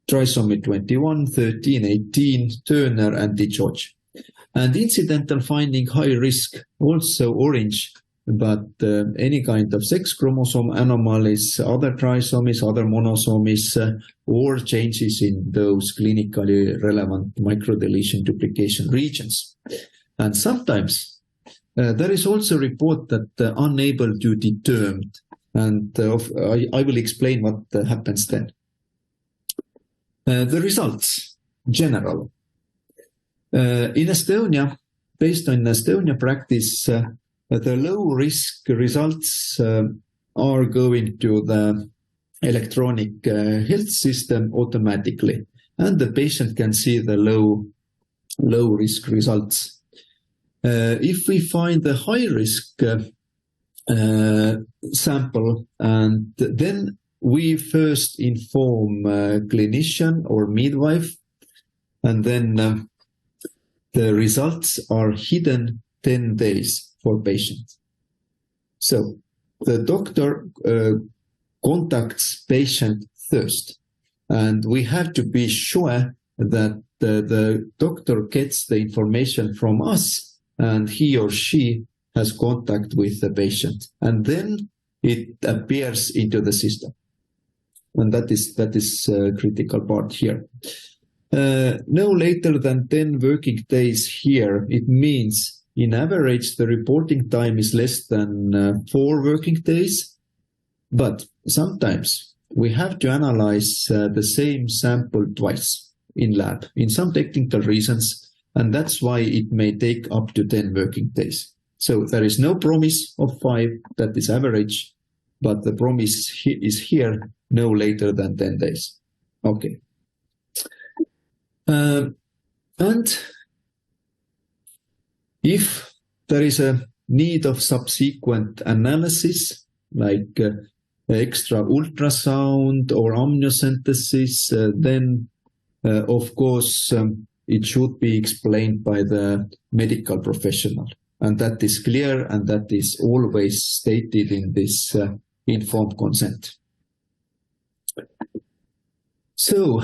trisomy 21, 13, 18, Turner, and DiGeorge. And incidental finding high risk, also orange, but any kind of sex chromosome anomalies, other trisomies, other monosomies, or changes in those clinically relevant microdeletion duplication regions. And sometimes there is also a report that unable to determine, and I will explain what happens then. The results, general. In Estonia, based on Estonia practice, the low-risk results are going to the electronic health system automatically, and the patient can see the low-risk results. If we find the high-risk sample, and then we first inform clinician or midwife, and then the results are hidden 10 days for patients. So the doctor contacts patient first, and we have to be sure that the doctor gets the information from us, and he or she has contact with the patient, and then it appears into the system. And that is a critical part here. No later than 10 working days here, it means in average the reporting time is less than 4 working days. But sometimes we have to analyze the same sample twice in lab in some technical reasons, and that's why it may take up to 10 working days. So there is no promise of 5, that is average, but the promise is here no later than 10 days. Okay. And if there is a need of subsequent analysis, like extra ultrasound or amniocentesis, then of course it should be explained by the medical professional. And that is clear, and that is always stated in this informed consent. So,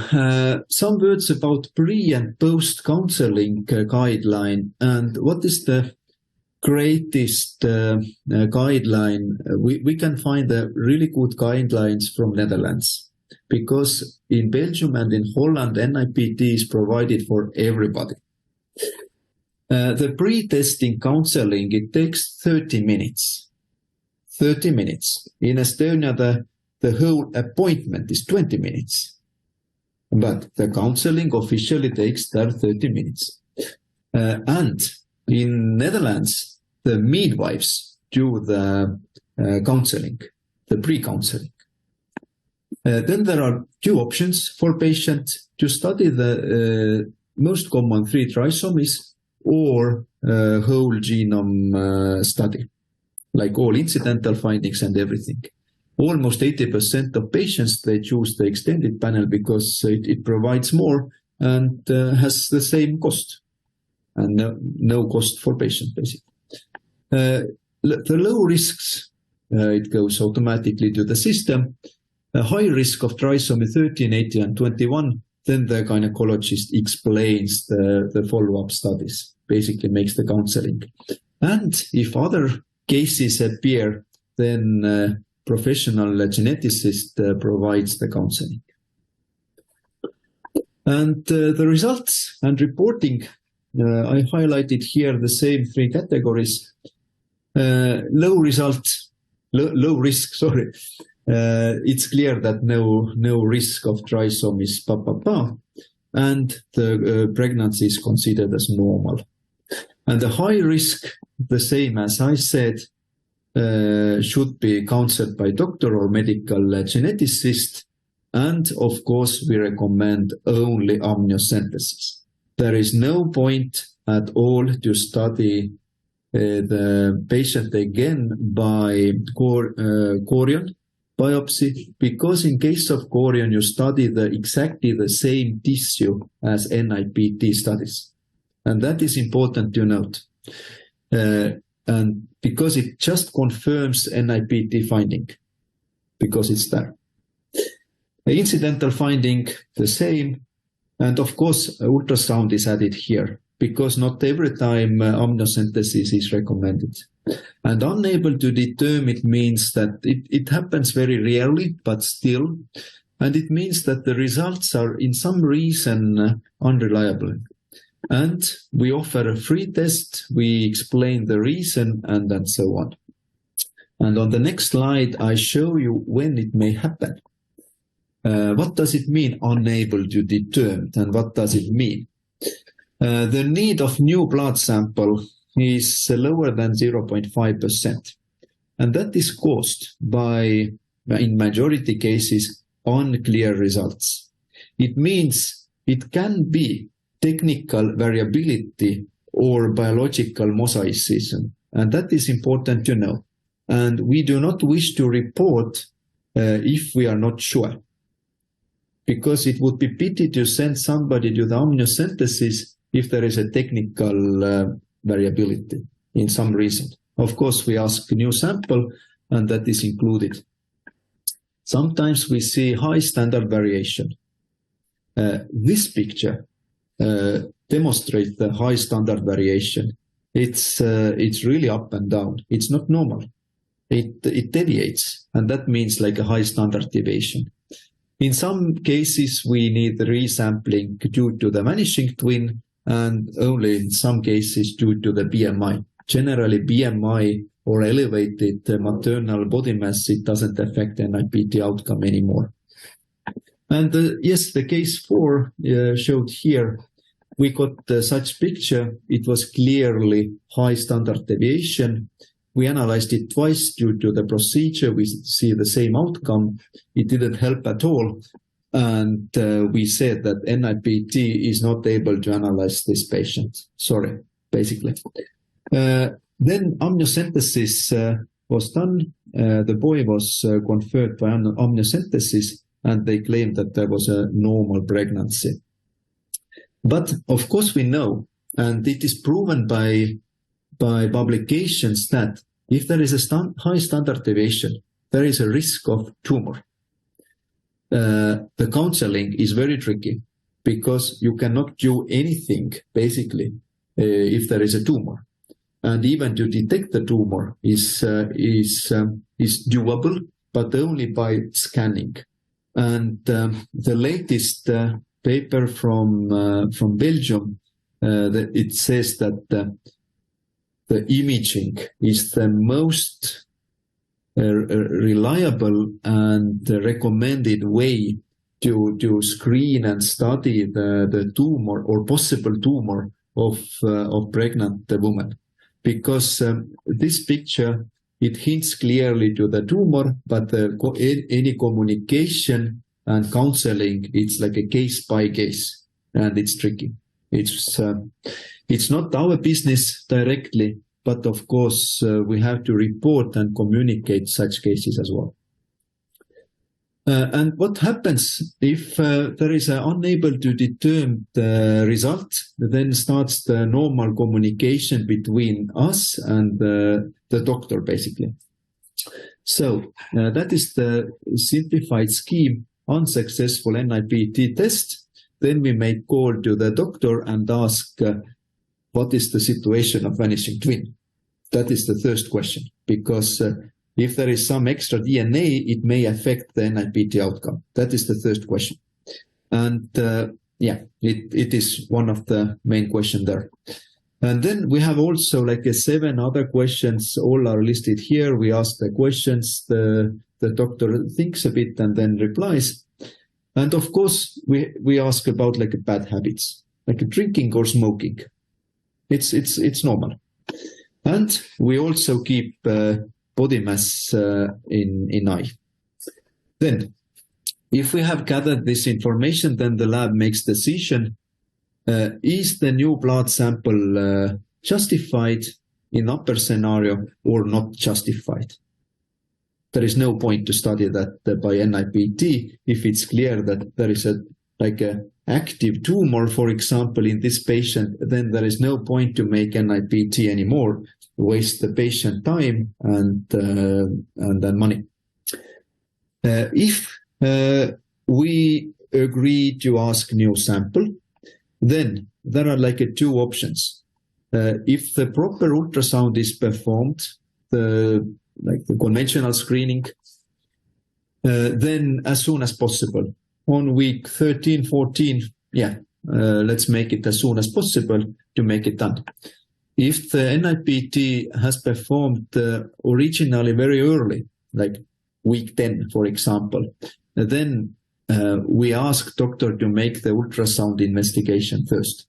some words about pre- and post-counseling guideline, and what is the greatest guideline. We can find really good guidelines from Netherlands, because in Belgium and in Holland, NIPT is provided for everybody. The pre-testing counseling, it takes 30 minutes. 30 minutes. In Estonia, the whole appointment is 20 minutes. But the counseling officially takes there 30 minutes. And in Netherlands, the midwives do the counseling, the pre-counseling. Then there are two options for patients to study the most common 3 trisomies or whole genome study, like all incidental findings and everything. Almost 80% of patients, they choose the extended panel because it provides more and has the same cost and no cost for patients, basically. The low risks, it goes automatically to the system. A high risk of trisomy 13, 18, and 21, then the gynecologist explains the follow-up studies, basically makes the counseling. And if other cases appear, then professional geneticist provides the counseling. And the results and reporting, I highlighted here the same 3 categories. Low risk, sorry. It's clear that no risk of trisomies, and the pregnancy is considered as normal. And the high risk, the same as I said, should be counseled by doctor or medical geneticist. And of course, we recommend only amniocentesis. There is no point at all to study the patient again by chorion biopsy, because in case of chorion, you study exactly the same tissue as NIPT studies. And that is important to note. And because it just confirms NIPT finding, because it's there. The incidental finding, the same. And of course, ultrasound is added here, because not every time amniocentesis is recommended. And unable to determine means that it happens very rarely, but still. And it means that the results are in some reason unreliable. And we offer a free test, we explain the reason, and so on. And on the next slide, I show you when it may happen. What does it mean, unable to determine, and what does it mean? The need of new blood sample is lower than 0.5%. And that is caused by, in majority cases, unclear results. It means it can be technical variability or biological mosaicism. And that is important to know. And we do not wish to report if we are not sure. Because it would be pity to send somebody to the amniocentesis if there is a technical variability in some reason. Of course, we ask new sample, and that is included. Sometimes we see high standard variation. This picture demonstrates the high standard variation. It's really up and down. It's not normal. It deviates, and that means like a high standard deviation. In some cases, we need resampling due to the vanishing twin, and only in some cases due to the BMI. Generally, BMI or elevated maternal body mass, it doesn't affect NIPT outcome anymore. And yes, the case 4 showed here, we got such picture. It was clearly high standard deviation. We analyzed it twice due to the procedure. We see the same outcome. It didn't help at all. And we said that NIPT is not able to analyze this patient. Sorry, basically. Then amniocentesis was done. The boy was conferred by amniocentesis, and they claimed that there was a normal pregnancy. But of course we know, and it is proven by by publications that if there is a high standard deviation, there is a risk of tumor. The counseling is very tricky because you cannot do anything, basically, if there is a tumor. And even to detect the tumor is doable, but only by scanning. And the latest paper from Belgium, it says that the imaging is the most reliable and recommended way to screen and study the tumor or possible tumor of pregnant women. Because this picture, it hints clearly to the tumor, but any communication and counseling, it's like a case by case, and it's tricky. It's not our business directly, but of course we have to report and communicate such cases as well. And what happens if there is unable to determine the result? Then starts the normal communication between us and the doctor, basically. So that is the simplified scheme. Unsuccessful NIPT test. Then we make call to the doctor and ask, what is the situation of vanishing twin? That is the first question, because if there is some extra DNA, it may affect the NIPT outcome. That is the first question. And it is one of the main questions there. And then we have also like 7 other questions. All are listed here. We ask the questions, the doctor thinks a bit and then replies. And of course, we ask about like bad habits, like drinking or smoking. It's normal. And we also keep body mass in eye. Then, if we have gathered this information, then the lab makes decision. Is the new blood sample justified in upper scenario or not justified? There is no point to study that by NIPT if it's clear that there is a active tumor, for example, in this patient. Then there is no point to make NIPT anymore. Waste the patient time and then money. If we agree to ask new sample, then there are like 2 options. If the proper ultrasound is performed, the conventional screening, then as soon as possible, on week 13, 14, let's make it as soon as possible to make it done. If the NIPT has performed originally very early, like week 10, for example, then we ask doctor to make the ultrasound investigation first,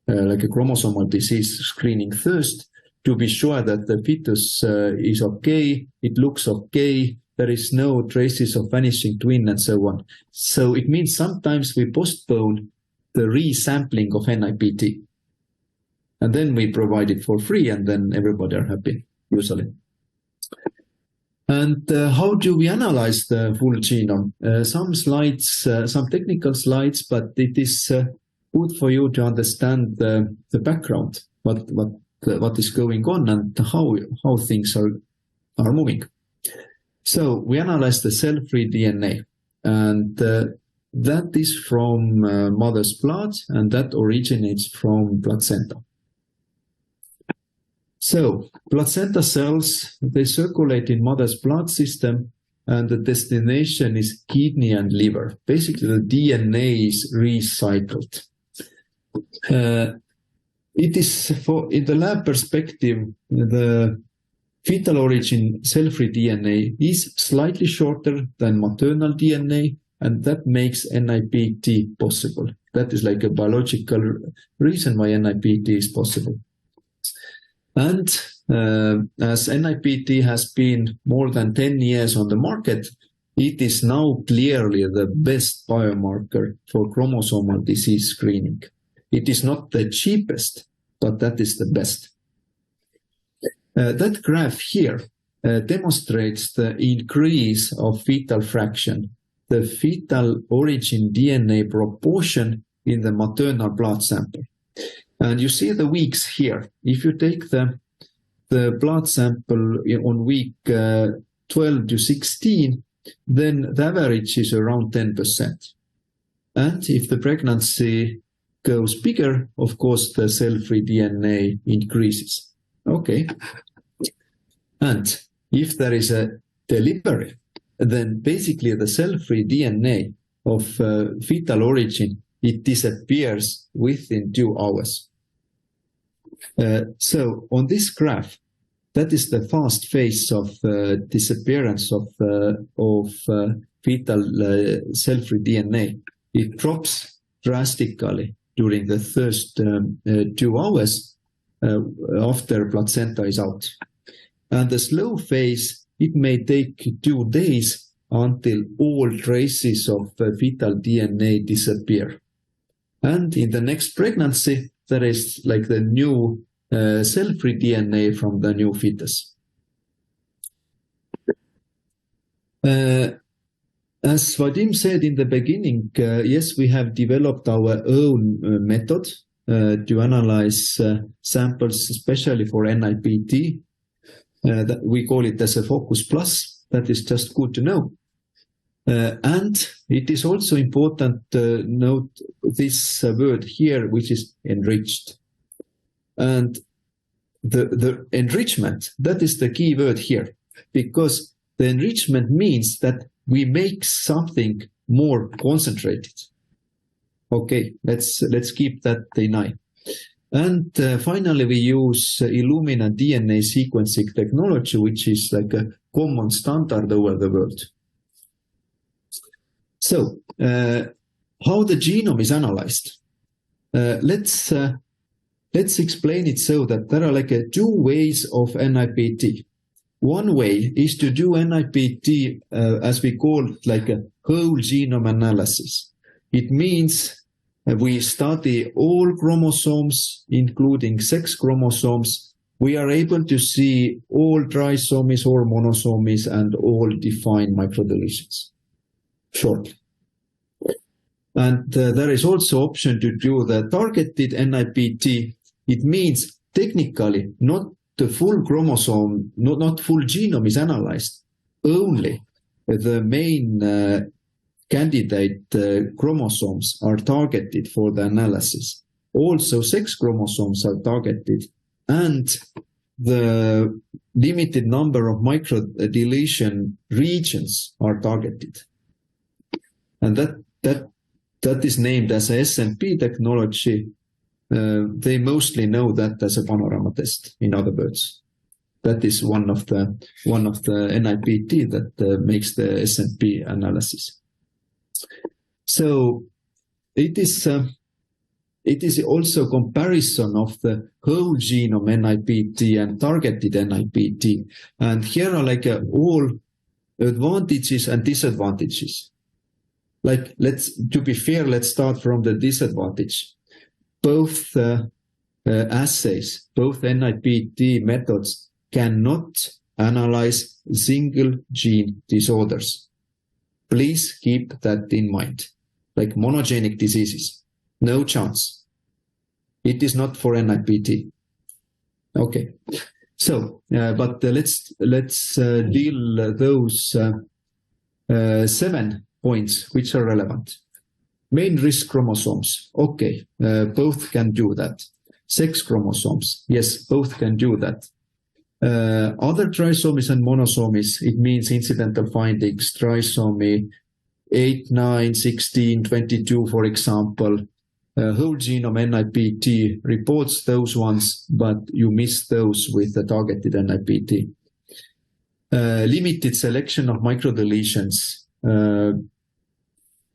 like a chromosomal disease screening first, to be sure that the fetus is okay, it looks okay, there is no traces of vanishing twin and so on. So it means sometimes we postpone the resampling of NIPT. And then we provide it for free, and then everybody are happy, usually. And how do we analyze the full genome? Some slides, some technical slides, but it is good for you to understand the background, what is going on and how things are moving. So we analyze the cell-free DNA, and that is from mother's blood, and that originates from placenta. So placenta cells, they circulate in mother's blood system, and the destination is kidney and liver. Basically, the DNA is recycled. It is in the lab perspective, the fetal origin cell-free DNA is slightly shorter than maternal DNA, and that makes NIPT possible. That is like a biological reason why NIPT is possible. And as NIPT has been more than 10 years on the market, it is now clearly the best biomarker for chromosomal disease screening. It is not the cheapest, but that is the best. That graph here demonstrates the increase of fetal fraction, the fetal origin DNA proportion in the maternal blood sample. And you see the weeks here. If you take the blood sample on week 12 to 16, then the average is around 10%. And if the pregnancy goes bigger, of course, the cell-free DNA increases. Okay. And if there is a delivery, then basically the cell-free DNA of fetal origin, it disappears within 2 hours. So on this graph, that is the fast phase of disappearance of fetal cell-free DNA. It drops drastically during the first 2 hours after placenta is out. And the slow phase, it may take 2 days until all traces of fetal DNA disappear. And in the next pregnancy, there is like the new cell-free DNA from the new fetus. As Vadim said in the beginning, yes, we have developed our own method to analyze samples, especially for NIPT. That we call it as a Focus Plus. That is just good to know. And it is also important to note this word here, which is enriched. And the enrichment, that is the key word here, because the enrichment means that we make something more concentrated. Okay, let's keep that in mind. And finally, we use Illumina DNA sequencing technology, which is like a common standard over the world. So, how the genome is analyzed? Let's explain it so that there are like 2 ways of NIPT. One way is to do NIPT, as we call it, like a whole genome analysis. It means we study all chromosomes, including sex chromosomes. We are able to see all trisomies or monosomies and all defined microdeletions. Shortly. And there is also option to do the targeted NIPT. It means technically not the full chromosome, not full genome is analyzed. Only the main candidate chromosomes are targeted for the analysis. Also, sex chromosomes are targeted, and the limited number of microdeletion regions are targeted. And that is named as a SMP technology. They mostly know that as a panorama test, in other words. That is one of the NIPT that makes the SMP analysis. So it is also comparison of the whole genome NIPT and targeted NIPT. And here are like all advantages and disadvantages. Like, to be fair, let's start from the disadvantage. Both assays, both NIPT methods cannot analyze single gene disorders. Please keep that in mind. Like monogenic diseases, no chance. It is not for NIPT. Okay. So, but let's deal those 7 points which are relevant. Main risk chromosomes. Okay, both can do that. Sex chromosomes. Yes, both can do that. Other trisomies and monosomies, it means incidental findings, trisomy 8, 9, 16, 22, for example. Whole genome NIPT reports those ones, but you miss those with the targeted NIPT. Limited selection of microdeletions.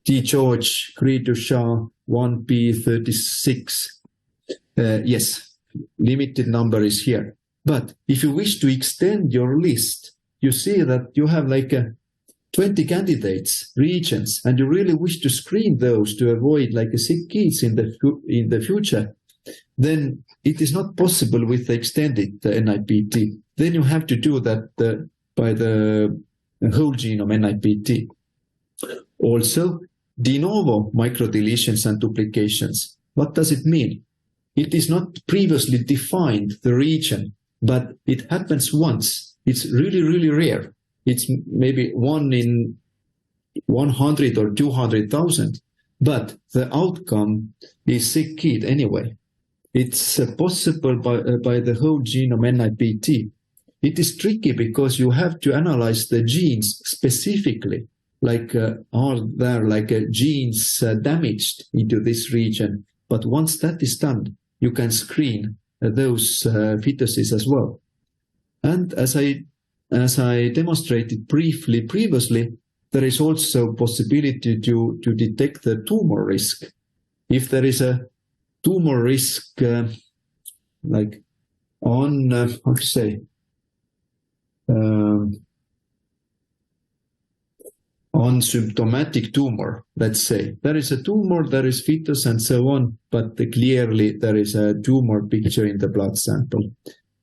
D. George, Gris-Duchamp, 1p36. Yes, limited number is here. But if you wish to extend your list, you see that you have like 20 candidates, regions, and you really wish to screen those to avoid like sick kids in the future, then it is not possible with the extended NIPT. Then you have to do that by the whole genome NIPT. Also, de novo microdeletions and duplications. What does it mean? it is not previously defined, the region, but it happens once. It's really, really rare. It's maybe 1 in 100 or 200,000, but the outcome is sick kid anyway. It's possible by the whole genome NIPT. It is tricky because you have to analyze the genes specifically, like are there like genes damaged into this region. But once that is done, you can screen those fetuses as well. And as I demonstrated briefly previously, there is also possibility to detect the tumor risk. If there is a tumor risk, like on, how to say, on symptomatic tumor, let's say. There is a tumor, there is fetus and so on, but clearly there is a tumor picture in the blood sample.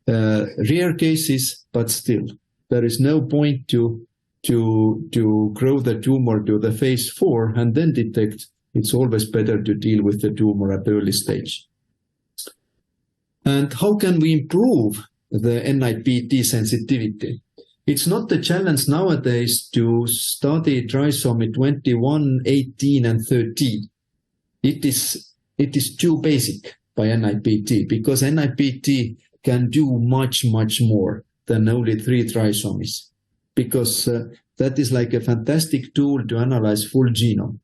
Rare cases, but still, there is no point to grow the tumor to the phase 4 and then detect. It's always better to deal with the tumor at early stage. And how can we improve the NIPT sensitivity? It's not the challenge nowadays to study trisomy 21, 18, and 13. It is too basic by NIPT because NIPT can do much, much more than only 3 trisomies, because that is like a fantastic tool to analyze full genome.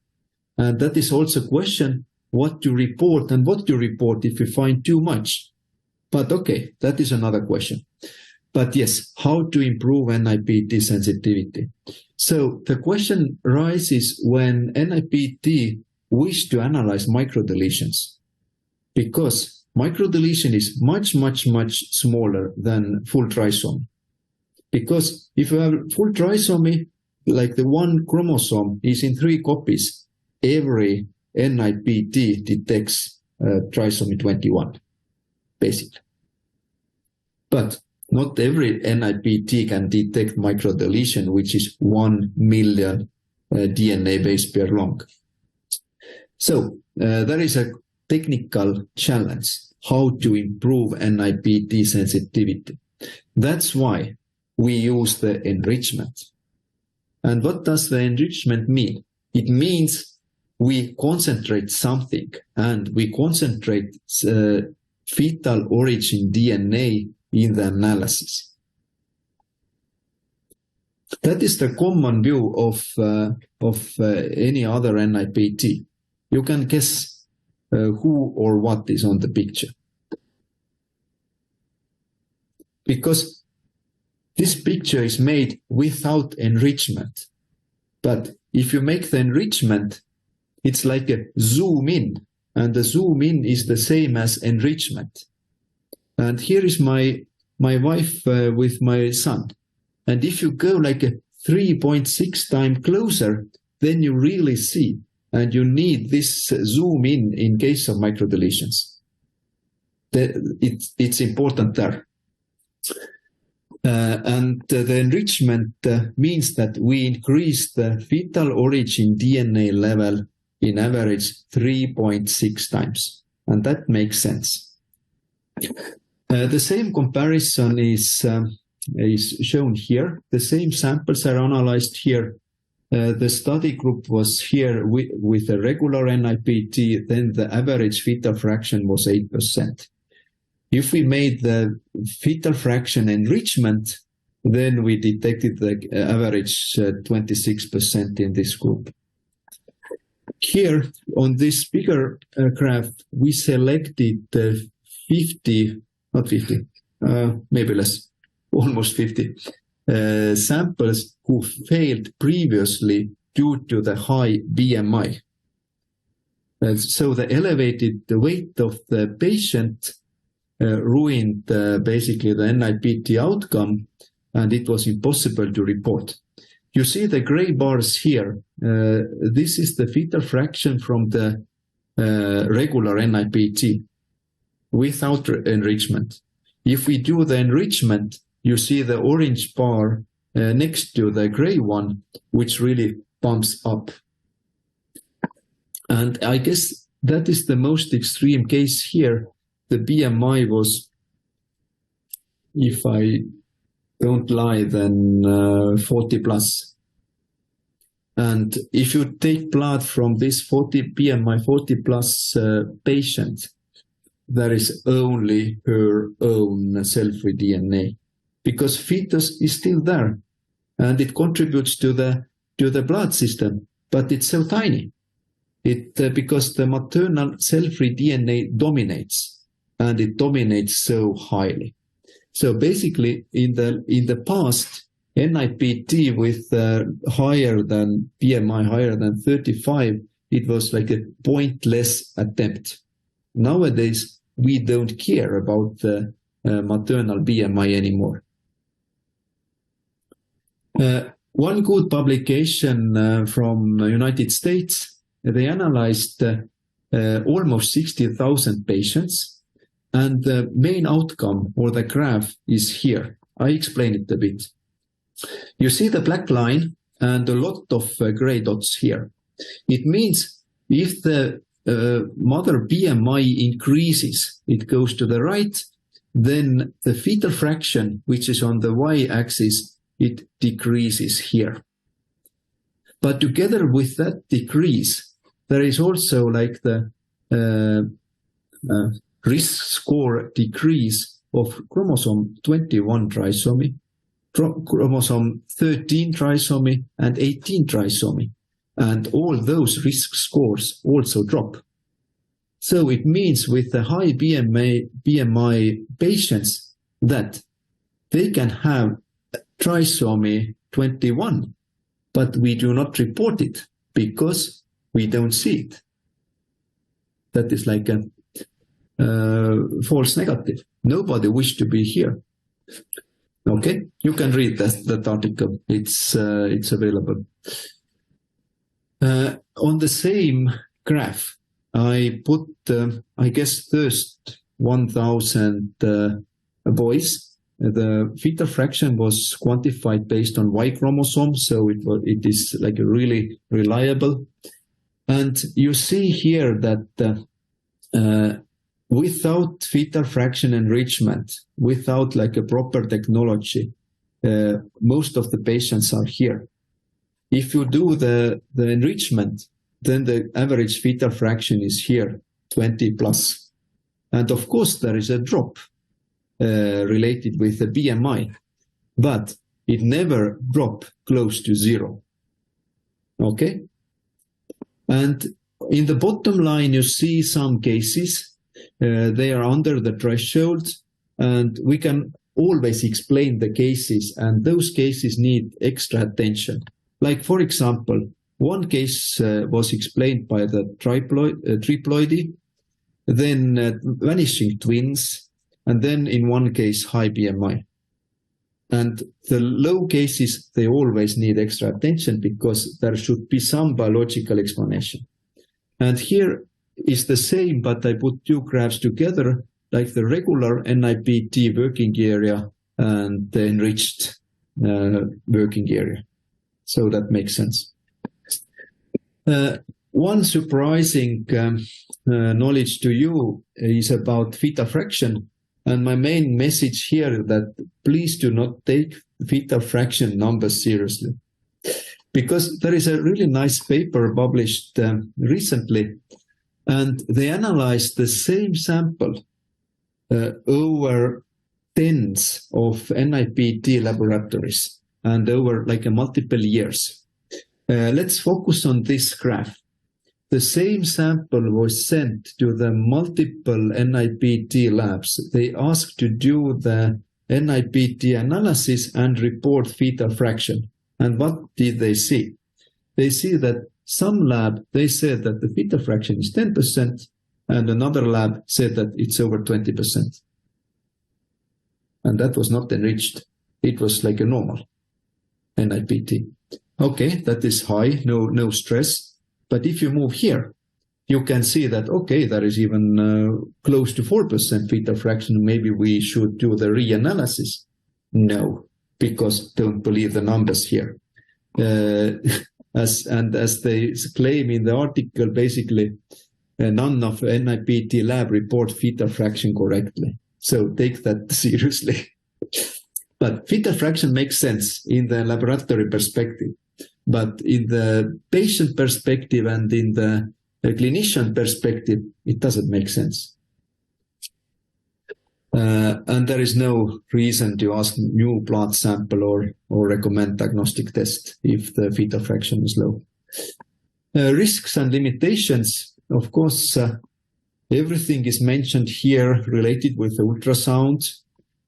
And that is also a question what to report and what to report if you find too much. But okay, that is another question. But yes, how to improve NIPT sensitivity? So the question rises when NIPT wish to analyze microdeletions, because microdeletion is much, much, much smaller than full trisomy. Because if you have full trisomy, like the one chromosome is in 3 copies, every NIPT detects trisomy 21, basically. But not every NIPT can detect microdeletion, which is 1 million DNA base pair long. So there is a technical challenge, how to improve NIPT sensitivity. That's why we use the enrichment. And what does the enrichment mean? It means we concentrate something, and we concentrate fetal origin DNA in the analysis. That is the common view of any other NIPT. You can guess who or what is on the picture. Because this picture is made without enrichment. But if you make the enrichment, it's like a zoom in, and the zoom in is the same as enrichment. And here is my wife with my son. And if you go like a 3.6 times closer, then you really see. And you need this zoom in case of microdeletions. It's important there. And the enrichment means that we increase the fetal origin DNA level in average 3.6 times. And that makes sense. The same comparison is shown here. The same samples are analyzed here. The study group was here with a regular NIPT, then the average fetal fraction was 8%. If we made the fetal fraction enrichment, then we detected the average 26% in this group. Here on this bigger graph, we selected the 50, not 50, maybe less, almost 50 samples who failed previously due to the high BMI. So the elevated weight of the patient ruined basically the NIPT outcome, and it was impossible to report. You see the gray bars here. This is the fetal fraction from the regular NIPT without enrichment. If we do the enrichment, you see the orange bar next to the gray one, which really bumps up. And I guess that is the most extreme case here, the BMI was, if I don't lie, then 40 plus. And if you take blood from this BMI 40 plus patient, there is only her own cell-free DNA, because fetus is still there and it contributes to the blood system, but it's so tiny. Because the maternal cell-free DNA dominates, and it dominates so highly. So basically, in the past, NIPT with higher than BMI, higher than 35, it was like a pointless attempt. Nowadays, we don't care about the maternal BMI anymore. One good publication from the United States, they analyzed almost 60,000 patients, and the main outcome, or the graph, is here. I explain it a bit. You see the black line and a lot of gray dots here. It means if the mother BMI increases, it goes to the right, then the fetal fraction, which is on the y-axis, it decreases here. But together with that decrease, there is also like the risk score decrease of chromosome 21 trisomy, chromosome 13 trisomy, and 18 trisomy. And all those risk scores also drop. So it means with the high BMI patients that they can have trisomy 21, but we do not report it because we don't see it. That is like a false negative. Nobody wished to be here. Okay, you can read that article. It's available. On the same graph, I put, I guess, first 1,000 boys. The fetal fraction was quantified based on Y chromosome, so it is like a really reliable. And you see here that without fetal fraction enrichment, without like a proper technology, most of the patients are here. If you do the enrichment, then the average fetal fraction is here, 20 plus. And of course, there is a drop related with the BMI, but it never dropped close to zero. Okay? And in the bottom line, you see some cases, they are under the threshold, and we can always explain the cases, and those cases need extra attention. Like, for example, one case was explained by the triploidy, then vanishing twins, and then in one case, high BMI. And the low cases, they always need extra attention because there should be some biological explanation. And here is the same, but I put two graphs together, like the regular NIPT working area and the enriched working area. So that makes sense. One surprising knowledge to you is about fetal fraction. And my main message here is that please do not take fetal fraction numbers seriously. Because there is a really nice paper published recently, and they analyzed the same sample over tens of NIPT laboratories and over like multiple years. Let's focus on this graph. The same sample was sent to the multiple NIPT labs. They asked to do the NIPT analysis and report fetal fraction. And what did they see? They see that some lab, they said that the fetal fraction is 10%, and another lab said that it's over 20%. And that was not enriched. It was like a normal NIPT. Okay, that is high, no stress. But if you move here, you can see that, okay, there is even close to 4% fetal fraction. Maybe we should do the reanalysis. No, because don't believe the numbers here. As they claim in the article, basically, none of NIPT lab report fetal fraction correctly. So take that seriously. But fetal fraction makes sense in the laboratory perspective. But in the patient perspective and in the clinician perspective, it doesn't make sense. And there is no reason to ask new blood sample or recommend diagnostic test if the fetal fraction is low. Risks and limitations, of course, everything is mentioned here related with the ultrasound.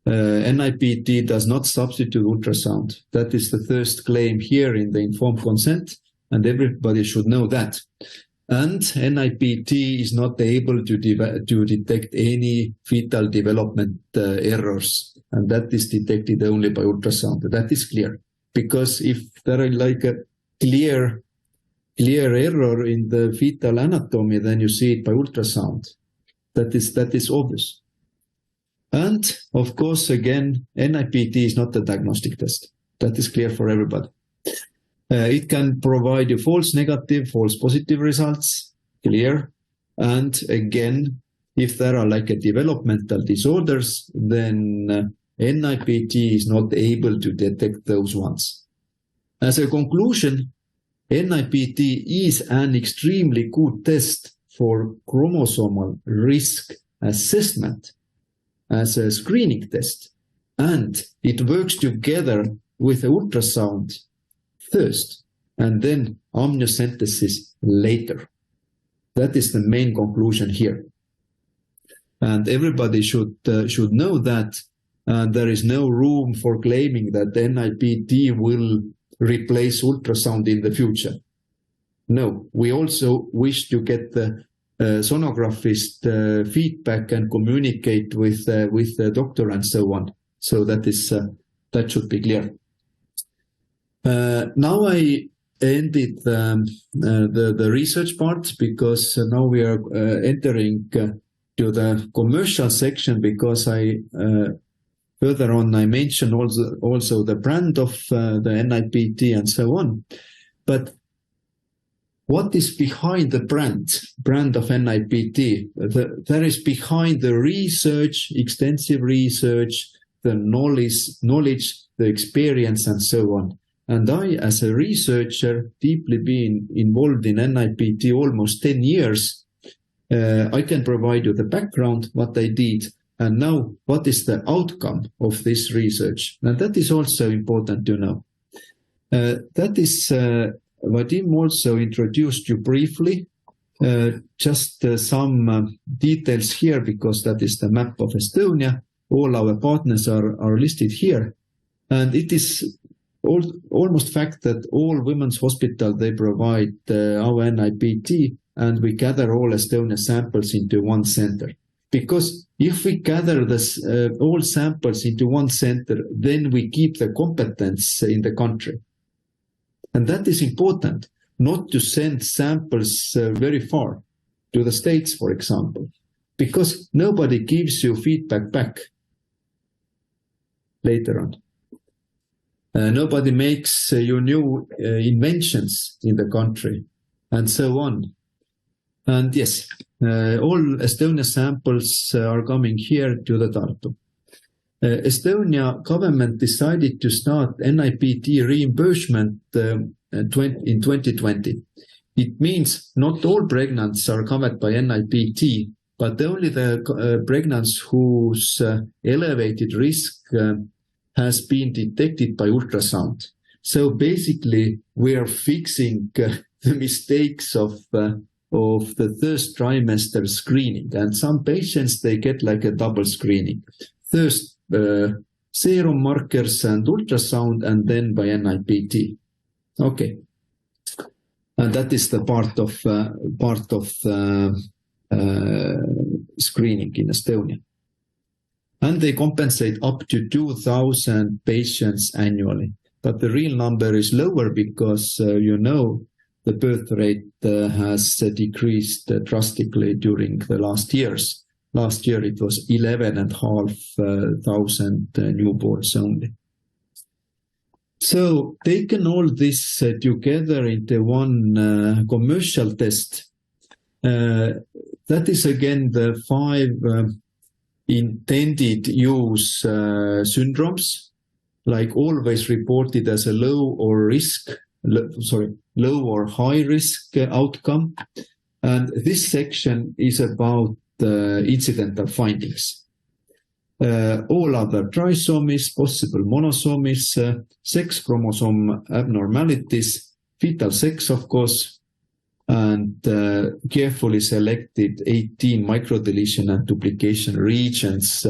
NIPT does not substitute ultrasound. That is the first claim here in the informed consent, and everybody should know that. And NIPT is not able to detect any fetal development errors, and that is detected only by ultrasound. That is clear, because if there are like a clear error in the fetal anatomy, then you see it by ultrasound. That is obvious. And of course, again, NIPT is not a diagnostic test. That is clear for everybody. It can provide you false negative, false positive results, clear. And again, if there are like a developmental disorders, then NIPT is not able to detect those ones. As a conclusion, NIPT is an extremely good test for chromosomal risk assessment as a screening test. And it works together with ultrasound first, and then amniocentesis later. That is the main conclusion here. And everybody should know that there is no room for claiming that NIPT will replace ultrasound in the future. No, we also wish to get the sonographist feedback and communicate with the doctor and so on. So that should be clear. Now I ended the research part, because now we are entering to the commercial section, because further on I mentioned also the brand of the NIPT and so on. But what is behind the brand of NIPT? There is behind the research, extensive research, the knowledge, the experience, and so on. And I, as a researcher, deeply being involved in NIPT almost 10 years, I can provide you the background, what I did, and now what is the outcome of this research. And that is also important to know. That is Vadim also introduced you briefly, just some details here, because that is the map of Estonia. All our partners are listed here. And it is almost fact that all women's hospitals, they provide our NIPT, and we gather all Estonia samples into one center. Because if we gather this, all samples into one center, then we keep the competence in the country. And that is important, not to send samples very far to the States, for example, because nobody gives you feedback back later on. Nobody makes you new inventions in the country, and so on. And yes, all Estonia samples are coming here to the Tartu. Estonia government decided to start NIPT reimbursement in 2020. It means not all pregnants are covered by NIPT, but only the pregnants whose elevated risk has been detected by ultrasound. So basically, we are fixing the mistakes of the first trimester screening. And some patients, they get like a double screening. First, serum markers and ultrasound, and then by NIPT. Okay. And that is the part of screening in Estonia. And they compensate up to 2,000 patients annually. But the real number is lower because, the birth rate has decreased drastically during the last years. Last year it was 11,500 newborns only. So taking all this together into one commercial test, that is again the 5 intended use syndromes, like always reported as a low or high risk outcome. And this section is about incidental findings. All other trisomies, possible monosomies, sex chromosome abnormalities, fetal sex, of course, and carefully selected 18 microdeletion and duplication regions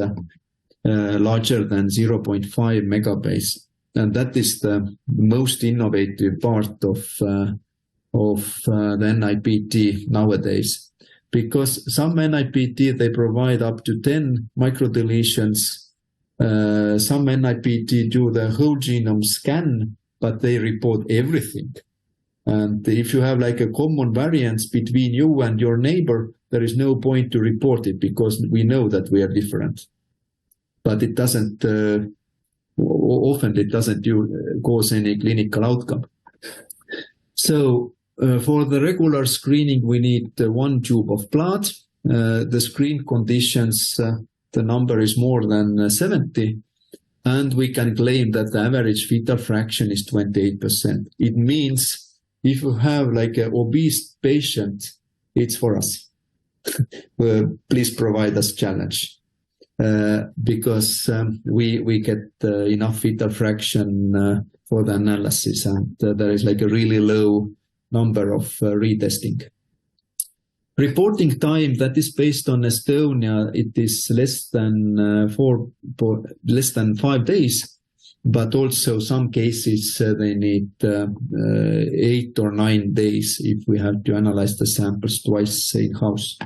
larger than 0.5 megabase. And that is the most innovative part of the NIPT nowadays. Because some NIPT, they provide up to 10 microdeletions. Some NIPT do the whole genome scan, but they report everything. And if you have like a common variance between you and your neighbor, there is no point to report it because we know that we are different. But it doesn't, often it doesn't cause any clinical outcome. So for the regular screening, we need 1 tube of blood. The screen conditions, the number is more than 70. And we can claim that the average fetal fraction is 28%. It means if you have like an obese patient, it's for us. Please provide us challenge. Because we get enough fetal fraction for the analysis, and there is like a really low number of retesting. Reporting time, that is based on Estonia, it is less than 5 days, but also some cases they need 8 or 9 days if we have to analyze the samples twice in-house.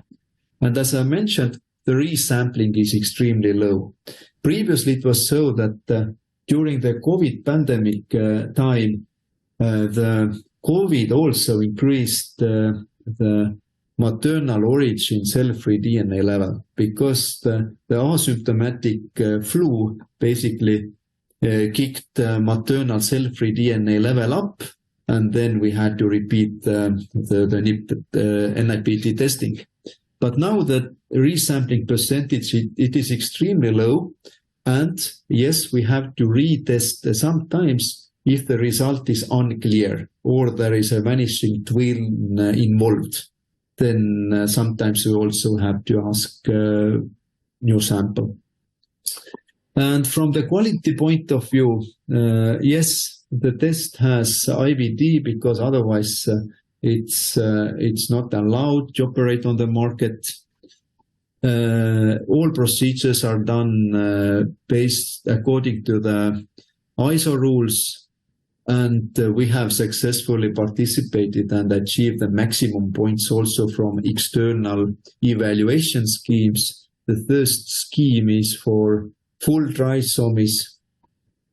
And as I mentioned, the resampling is extremely low. Previously, it was so that during the COVID pandemic time, the COVID also increased the maternal origin cell-free DNA level because the asymptomatic flu basically kicked maternal cell-free DNA level up, and then we had to repeat the NIPT testing. But now the resampling percentage, it is extremely low. And yes, we have to retest sometimes if the result is unclear or there is a vanishing twin involved. Then sometimes we also have to ask new sample. And from the quality point of view, yes, the test has IVD because otherwise it's not allowed to operate on the market. All procedures are done based according to the ISO rules, and we have successfully participated and achieved the maximum points also from external evaluation schemes. The first scheme is for full trisomies,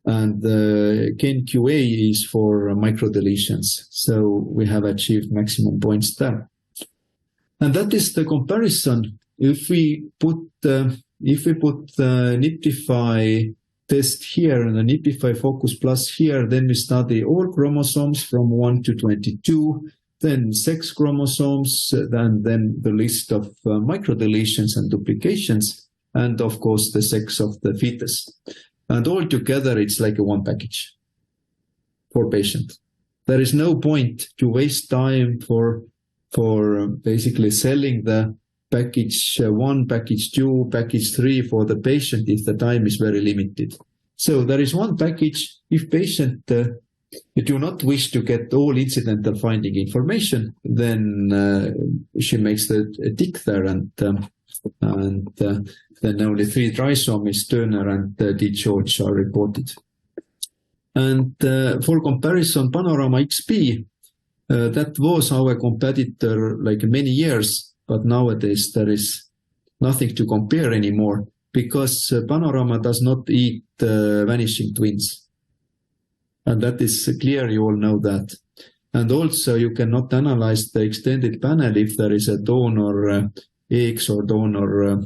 and the KNQA is for microdeletions. So we have achieved maximum points there. And that is the comparison. If we put the NIPTify test here and the NIPTify Focus Plus here, then we study all chromosomes from 1 to 22, then sex chromosomes, and then the list of microdeletions and duplications, and of course the sex of the fetus. And all together, it's like a one package for patient. There is no point to waste time for basically selling the package 1, package 2, package 3 for the patient if the time is very limited. So there is one package. If patient do not wish to get all incidental finding information, then she makes the tick there, and then only 3 trisomies, Turner and D. George, are reported. And for comparison, Panorama XP, that was our competitor like many years, but nowadays there is nothing to compare anymore because Panorama does not eat vanishing twins. And that is clear, you all know that. And also you cannot analyze the extended panel if there is a donor eggs or donor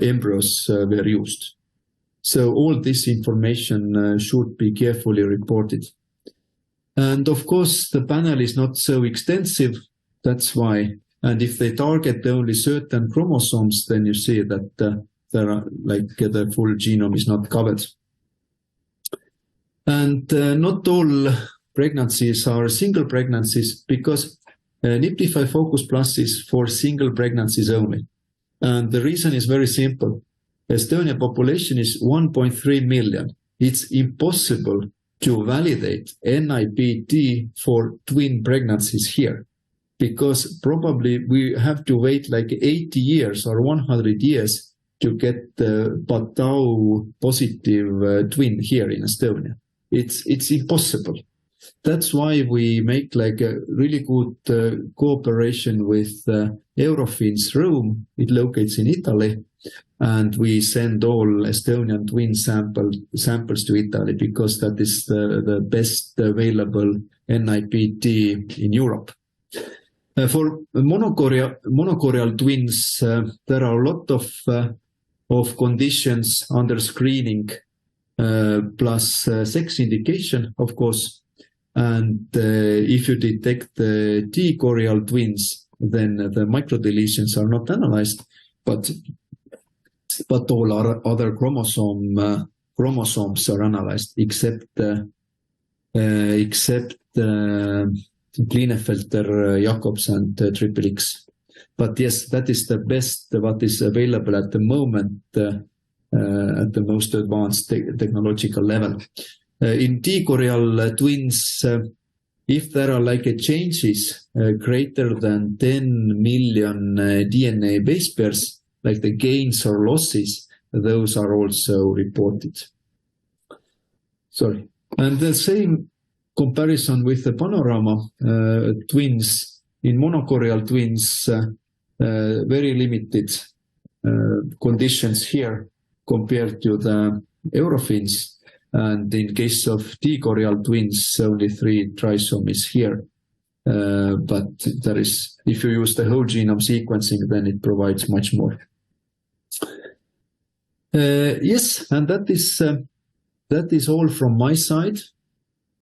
embryos were used. So all this information should be carefully reported. And of course, the panel is not so extensive. That's why And if they target only certain chromosomes, then you see that there are the full genome is not covered. And not all pregnancies are single pregnancies, because NIPT5 Focus Plus is for single pregnancies only. And the reason is very simple. Estonian population is 1.3 million. It's impossible to validate NIPT for twin pregnancies here, because probably we have to wait 80 years or 100 years to get the Batau positive twin here in Estonia. It's impossible. That's why we make a really good cooperation with Eurofins Rome. It locates in Italy, and we send all Estonian twin samples to Italy, because that is the best available NIPT in Europe. For monochorial twins, there are a lot of conditions under screening, plus sex indication, of course. And if you detect the D-chorial twins, then the microdeletions are not analyzed, but all other chromosomes are analyzed, except Klinefelter, Jacobs, and triple X. But yes, that is the best what is available at the moment at the most advanced technological level. In D-chorial twins, if there are changes greater than 10 million DNA base pairs, like the gains or losses, those are also reported. Sorry. And the same comparison with the panorama twins. In monochorial twins, very limited conditions here compared to the Eurofins. And in case of D-chorial twins, only 3 trisomies here. But there is, if you use the whole genome sequencing, then it provides much more. Yes, and that is all from my side.